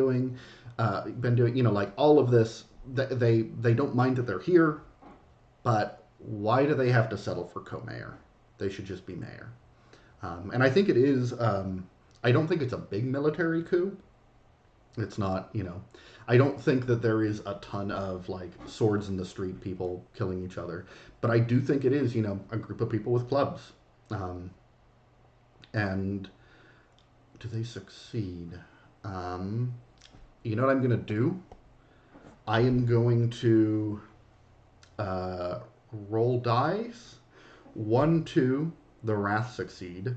been doing? Like all of this, they don't mind that they're here, but why do they have to settle for co-mayor? They should just be mayor. And I think it is, I don't think it's a big military coup. It's not, I don't think that there is a ton of like swords in the street, people killing each other. But I do think it is, a group of people with clubs. And do they succeed? You know what I'm going to do? I am going to roll dice. 1, 2, the Wrath succeed.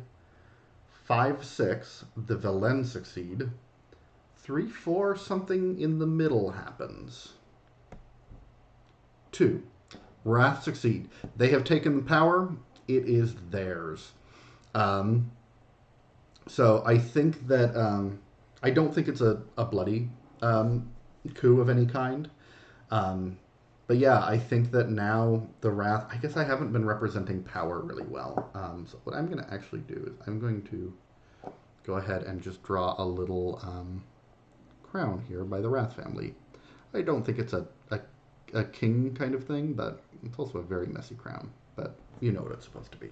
5, 6, the Velen succeed. 3, 4, something in the middle happens. 2, Wrath succeed. They have taken power. It is theirs. So I think that I don't think it's a bloody coup of any kind. But yeah, I think that now the Wrath, I guess I haven't been representing power really well. So what I'm going to actually do is I'm going to go ahead and just draw a little crown here by the Wrath family. I don't think it's a king kind of thing, but it's also a very messy crown. But you know what it's supposed to be.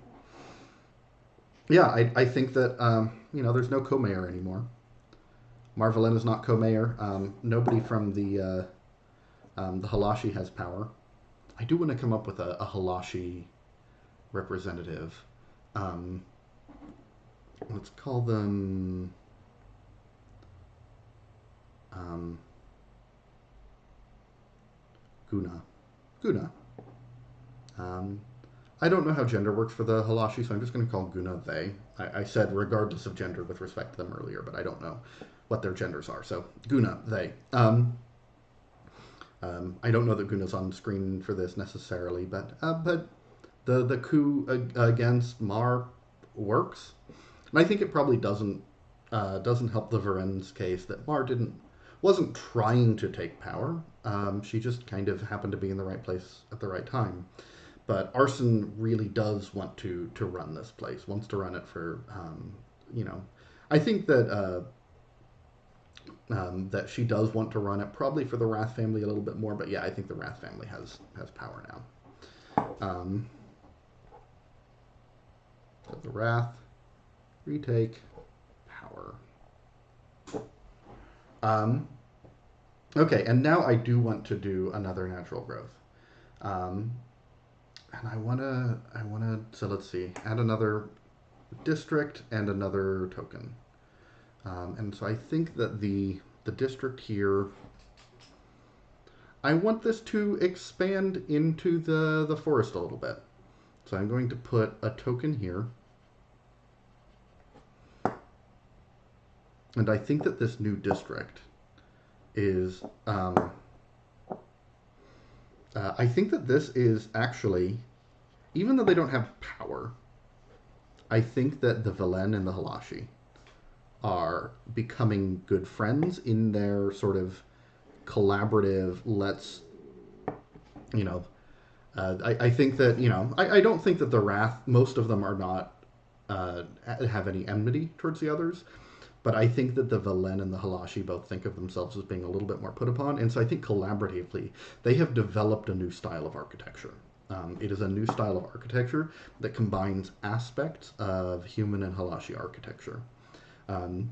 Yeah, I think that, there's no co-mayor anymore. Marvelen is not co-mayor. Nobody from the Halashi has power. I do want to come up with a Halashi representative. Let's call them... Guna. I don't know how gender works for the Halashi, so I'm just going to call Guna they. I said regardless of gender with respect to them earlier, but I don't know what their genders are. So Guna, they. I don't know that Guna's on screen for this necessarily, but the coup against Mar works. And I think it probably doesn't help the Varen's case that Mar didn't wasn't trying to take power. She just kind of happened to be in the right place at the right time. But Arson really does want to run this place, wants to run it for, you know, I think that she does want to run it probably for the Wrath family a little bit more. But yeah, I think the Wrath family has power now. Um, so the Wrath retake power. Um, okay, and now I do want to do another natural growth. Um, and I wanna, so let's see, add another district and another token. And so I think that the district here, I want this to expand into the forest a little bit. So I'm going to put a token here. And I think that this new district is, I think that this is actually, even though they don't have power, I think that the Velen and the Halashi are becoming good friends in their sort of collaborative, let's, you know, I think that, I don't think that the Wrath, most of them are not, have any enmity towards the others. But I think that the Velen and the Halashi both think of themselves as being a little bit more put upon. And so I think collaboratively, they have developed a new style of architecture. It is a new style of architecture that combines aspects of human and Halashi architecture. Um,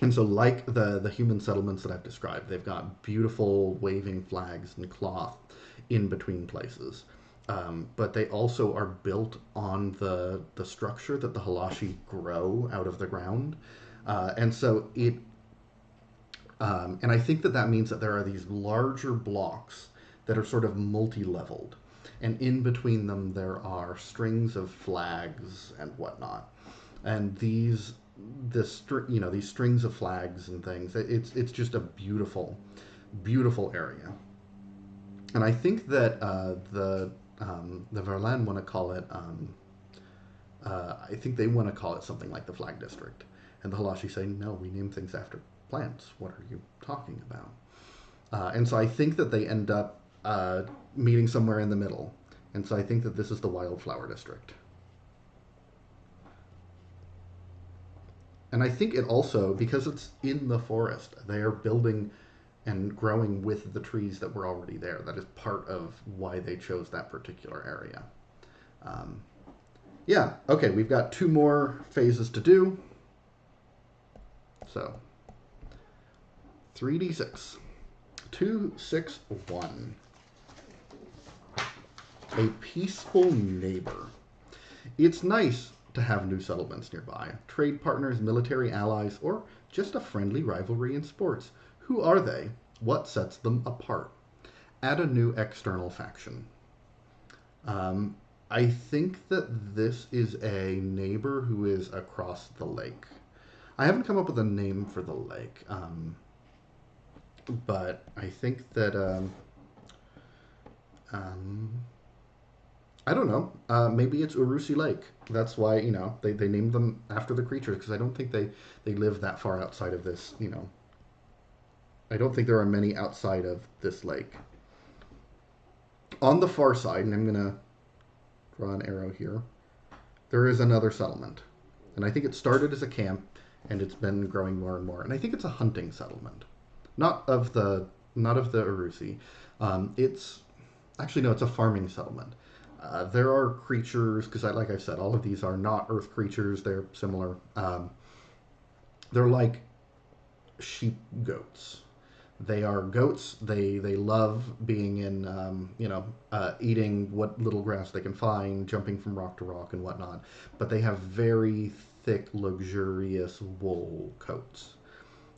and so, like the human settlements that I've described, they've got beautiful waving flags and cloth in between places. But they also are built on the structure that the Halashi grow out of the ground. And so and I think that that means that there are these larger blocks that are sort of multi-leveled, and in between them there are strings of flags and whatnot. And these strings of flags and things, it's just a beautiful, beautiful area. And I think that the Verlaine want to call it. I think they want to call it something like the Flag District. And the Halashi say, no, we name things after plants. What are you talking about? And so I think that they end up meeting somewhere in the middle. And so I think that this is the Wildflower District. And I think it also, because it's in the forest, they are building and growing with the trees that were already there. That is part of why they chose that particular area. Um, yeah, okay, we've got 2 more phases to do. So 3d6. 2, 6, 1. A peaceful neighbor. It's nice to have new settlements nearby, trade partners, military allies, or just a friendly rivalry in sports. Who are they? What sets them apart? Add a new external faction. I think that this is a neighbor who is across the lake. I haven't come up with a name for the lake, but I think that um, I don't know. Maybe it's Urusi Lake. That's why they named them after the creatures, because I don't think they live that far outside of this. I don't think there are many outside of this lake. On the far side, and I'm gonna draw an arrow here, there is another settlement, and I think it started as a camp, and it's been growing more and more. And I think it's a hunting settlement, not of the Urusi. It's actually no, it's a farming settlement. There are creatures, because like I've said, all of these are not earth creatures. They're similar. They're like sheep goats. They are goats. They love being in, eating what little grass they can find, jumping from rock to rock and whatnot. But they have very thick, luxurious wool coats.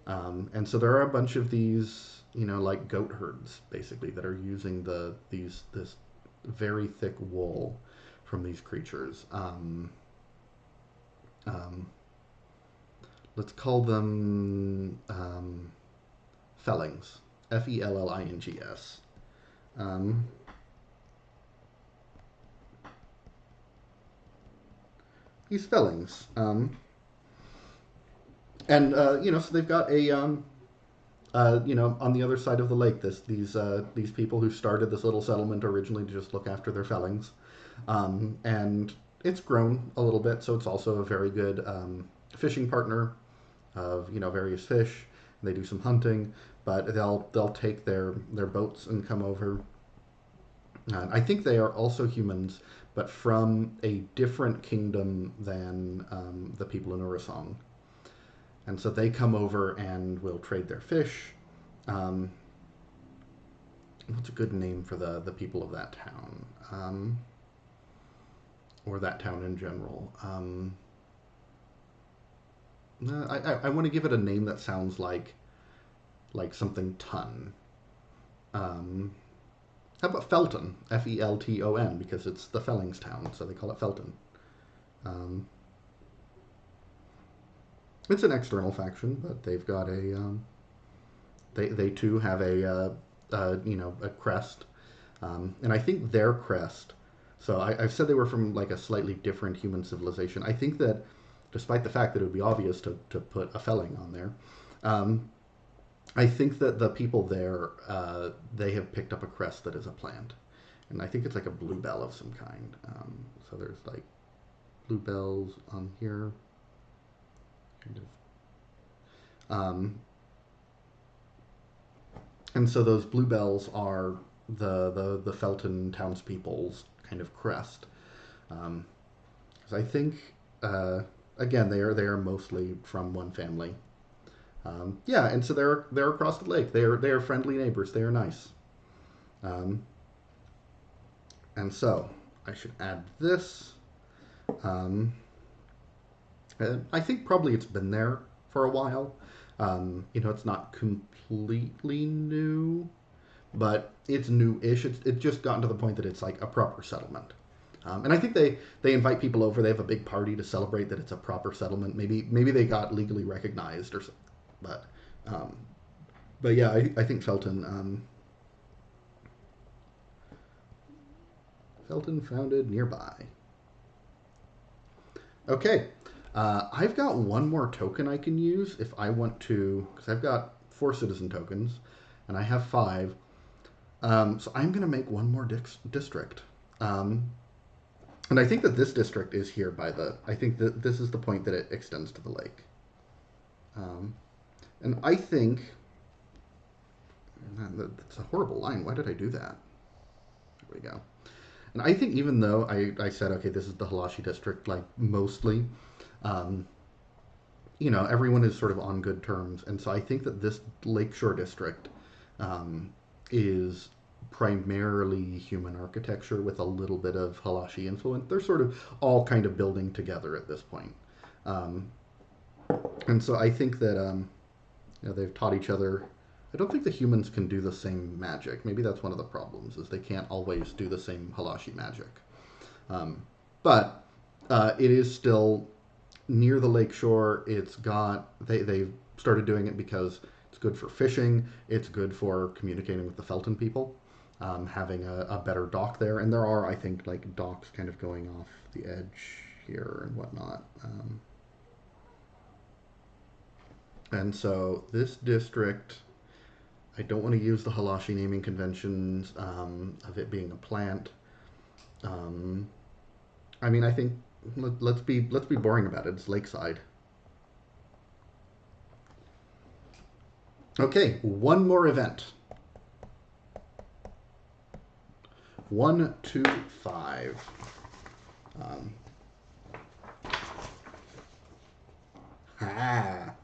And so there are a bunch of these, like goat herds, basically, that are using this very thick wool from these creatures. Let's call them fellings. Fellings. These fellings. And so they've got on the other side of the lake, these people who started this little settlement originally to just look after their fellings, and it's grown a little bit, so it's also a very good fishing partner of various fish. They do some hunting, but they'll take their boats and come over. I think they are also humans, but from a different kingdom than the people in Urusong. And so they come over and will trade their fish. Um, what's a good name for the people of that town? Or that town in general? No, I want to give it a name that sounds like something ton. Um, how about Felton? Felton, because it's the Fellings town, so they call it Felton. Um, it's an external faction, but they've got they too have a crest, and I think their crest. So I've said they were from like a slightly different human civilization. I think that, despite the fact that it would be obvious to put a felling on there, um, I think that the people there they have picked up a crest that is a plant, and I think it's like a bluebell of some kind. So there's like bluebells on here, kind of. And so those bluebells are the Felton townspeople's kind of crest. Because I think again they are mostly from one family. Yeah, and so they're across the lake. They are friendly neighbors. They are nice. Um, and so I should add this. Um, I think probably it's been there for a while. It's not completely new, but it's new-ish. It's just gotten to the point that it's like a proper settlement. And I think they invite people over. They have a big party to celebrate that it's a proper settlement. Maybe they got legally recognized or something. But um, but yeah, I think Felton founded nearby. Okay, I've got one more token I can use if I want to, because I've got 4 citizen tokens, and I have 5. So I'm going to make one more district. Um, and I think that this district is here by the. I think that this is the point that it extends to the lake. Um, and I think. That's a horrible line. Why did I do that? There we go. And I think even though I said, okay, this is the Halashi district, like mostly, um, everyone is sort of on good terms. And so I think that this Lakeshore district is primarily human architecture with a little bit of Halashi influence. They're sort of all kind of building together at this point. Um, and so I think that they've taught each other. I don't think the humans can do the same magic. Maybe that's one of the problems, is they can't always do the same Halashi magic. Um, but it is still near the lakeshore. They've started doing it because it's good for fishing. It's good for communicating with the Felton people, having a better dock there. And there are, I think, like docks kind of going off the edge here and whatnot. And so this district, I don't want to use the Halashi naming conventions of it being a plant. Um, I mean, I think let's be boring about it. It's lakeside. Okay, one more event. 1, 2, 5. Um, ah,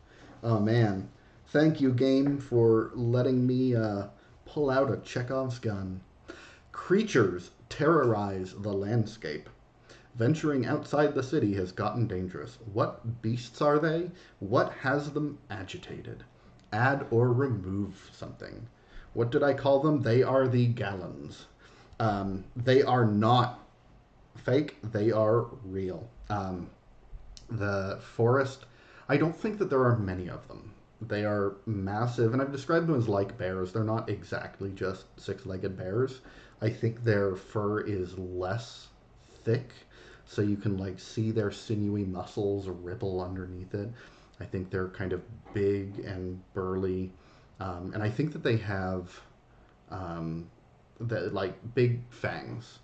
oh man! Thank you, game, for letting me pull out a Chekhov's gun. Creatures terrorize the landscape. Venturing outside the city has gotten dangerous. What beasts are they? What has them agitated? Add or remove something. What did I call them? They are the gallons. They are not fake, they are real. The forest, I don't think that there are many of them. They are massive, and I've described them as like bears. They're not exactly just 6-legged bears. I think their fur is less thick, so you can like see their sinewy muscles ripple underneath it. I think they're kind of big and burly. And I think that they have um, like big fangs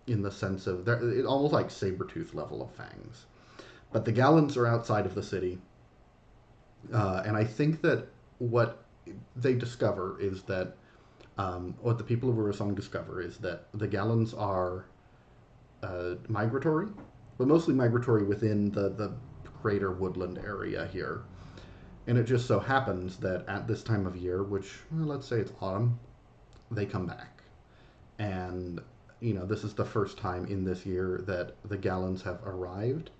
in the sense of they're almost like saber tooth level of fangs. But the Gallons are outside of the city, and I think that what they discover is that what the people of Urusong discover is that the Gallons are migratory, but mostly migratory within the greater woodland area here. And it just so happens that at this time of year, which well, let's say it's autumn, they come back. And this is the first time in this year that the Gallons have arrived,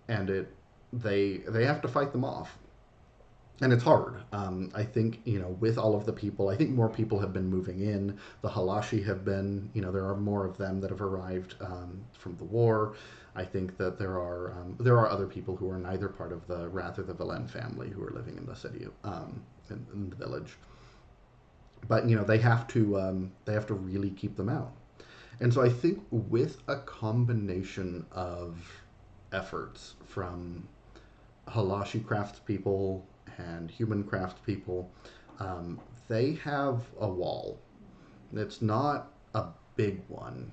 and they have to fight them off, and it's hard. I think with all of the people, I think more people have been moving in. The Halashi have been, there are more of them that have arrived from the war. I think that there are other people who are neither part of the Wrath or the Velen family who are living in the city, in the village. But they have to really keep them out. And so I think with a combination of efforts from Halashi craftspeople and human craftspeople, um, they have a wall. It's not a big one.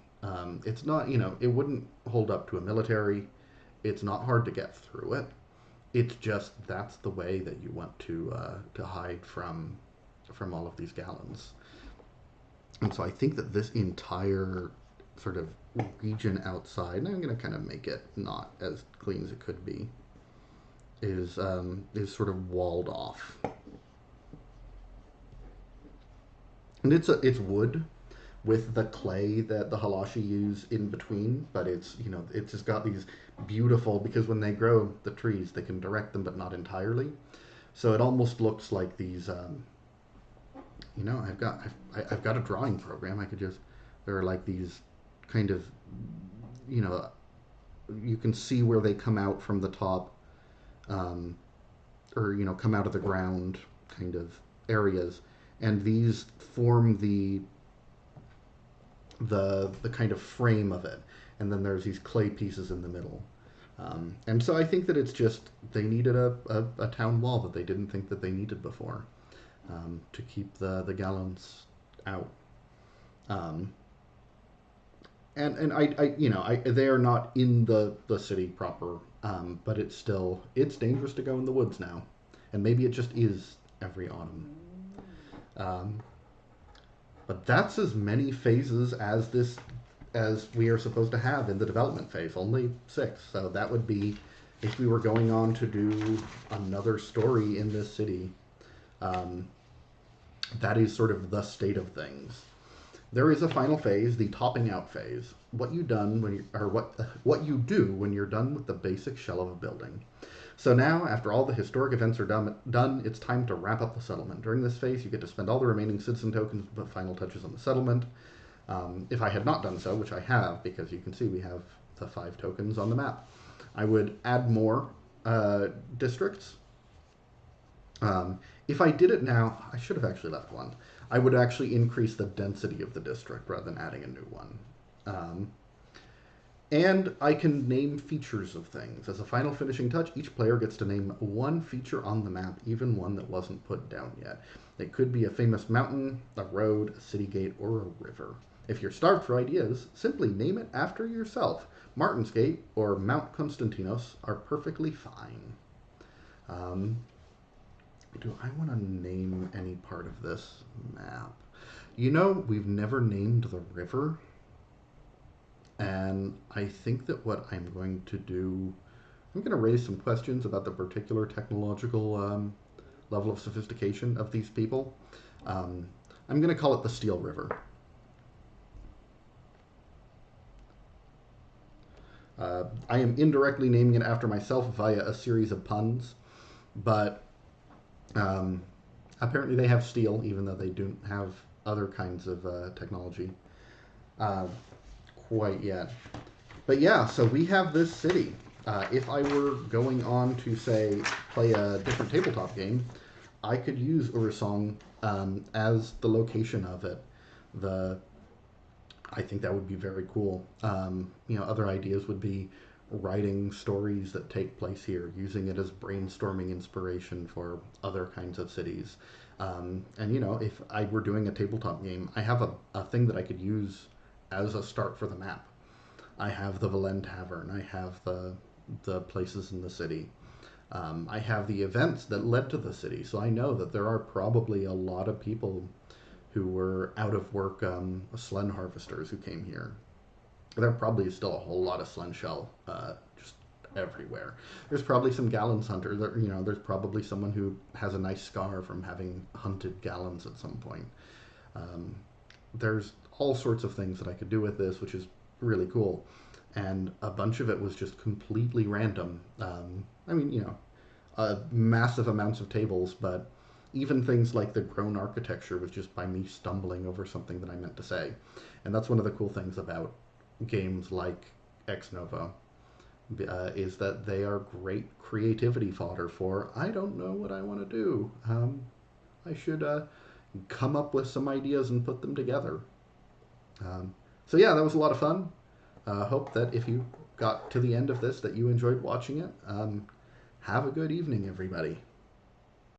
It's not, it wouldn't hold up to a military. It's not hard to get through it. It's just that's the way that you want to hide from all of these Gallons. And so I think that this entire sort of region outside, and I'm going to kind of make it not as clean as it could be, is sort of walled off, and it's wood with the clay that the Halashi use in between, but it's just got these beautiful, because when they grow the trees, they can direct them, but not entirely. So it almost looks like these. I've got a drawing program. I could just there are like these kind of you know you can see where they come out from the top, um, or come out of the ground kind of areas, and these form the kind of frame of it, and then there's these clay pieces in the middle. And so I think that it's just they needed a town wall that they didn't think that they needed before, to keep the Gallons out. Um, and they are not in the city proper, but it's dangerous to go in the woods now, and maybe it just is every autumn. Um, but that's as many phases as we are supposed to have in the development phase. Only 6. So that would be if we were going on to do another story in this city. Um, that is sort of the state of things. There is a final phase, the topping out phase. What you done when you, or what you do when you're done with the basic shell of a building. So now, after all the historic events are done, it's time to wrap up the settlement. During this phase, you get to spend all the remaining citizen tokens to put final touches on the settlement. If I had not done so, which I have, because you can see we have the 5 tokens on the map, I would add more districts. If I did it now, I should have actually left one. I would actually increase the density of the district rather than adding a new one. And I can name features of things. As a final finishing touch, each player gets to name one feature on the map, even one that wasn't put down yet. It could be a famous mountain, a road, a city gate, or a river. If you're starved for ideas, simply name it after yourself. Martin's Gate or Mount Constantinos are perfectly fine. Do I want to name any part of this map? We've never named the river. And I think that what I'm going to do, I'm going to raise some questions about the particular technological level of sophistication of these people. I'm going to call it the Steel River. I am indirectly naming it after myself via a series of puns, but apparently they have steel, even though they don't have other kinds of technology quite yet. But yeah, so we have this city. If I were going on to, say, play a different tabletop game, I could use Urusong as the location of it. I think that would be very cool. Other ideas would be writing stories that take place here, using it as brainstorming inspiration for other kinds of cities. And you know, if I were doing a tabletop game, I have a thing that I could use as a start for the map. I have the Valen Tavern. I have the places in the city. I have the events that led to the city, so I know that there are probably a lot of people who were out of work Slen harvesters who came here. There probably is still a whole lot of Slen shell just everywhere. There's probably some Gallons hunters. You know, there's probably someone who has a nice scar from having hunted Gallons at some point. Um, there's all sorts of things that I could do with this, which is really cool. And a bunch of it was just completely random. I mean, you know, massive amounts of tables, but even things like the grown architecture was just by me stumbling over something that I meant to say. And that's one of the cool things about games like Ex Novo, is that they are great creativity fodder for, I don't know what I want to do. I should come up with some ideas and put them together. Um, so yeah, that was a lot of fun. Hope that if you got to the end of this that you enjoyed watching it. Have a good evening, everybody.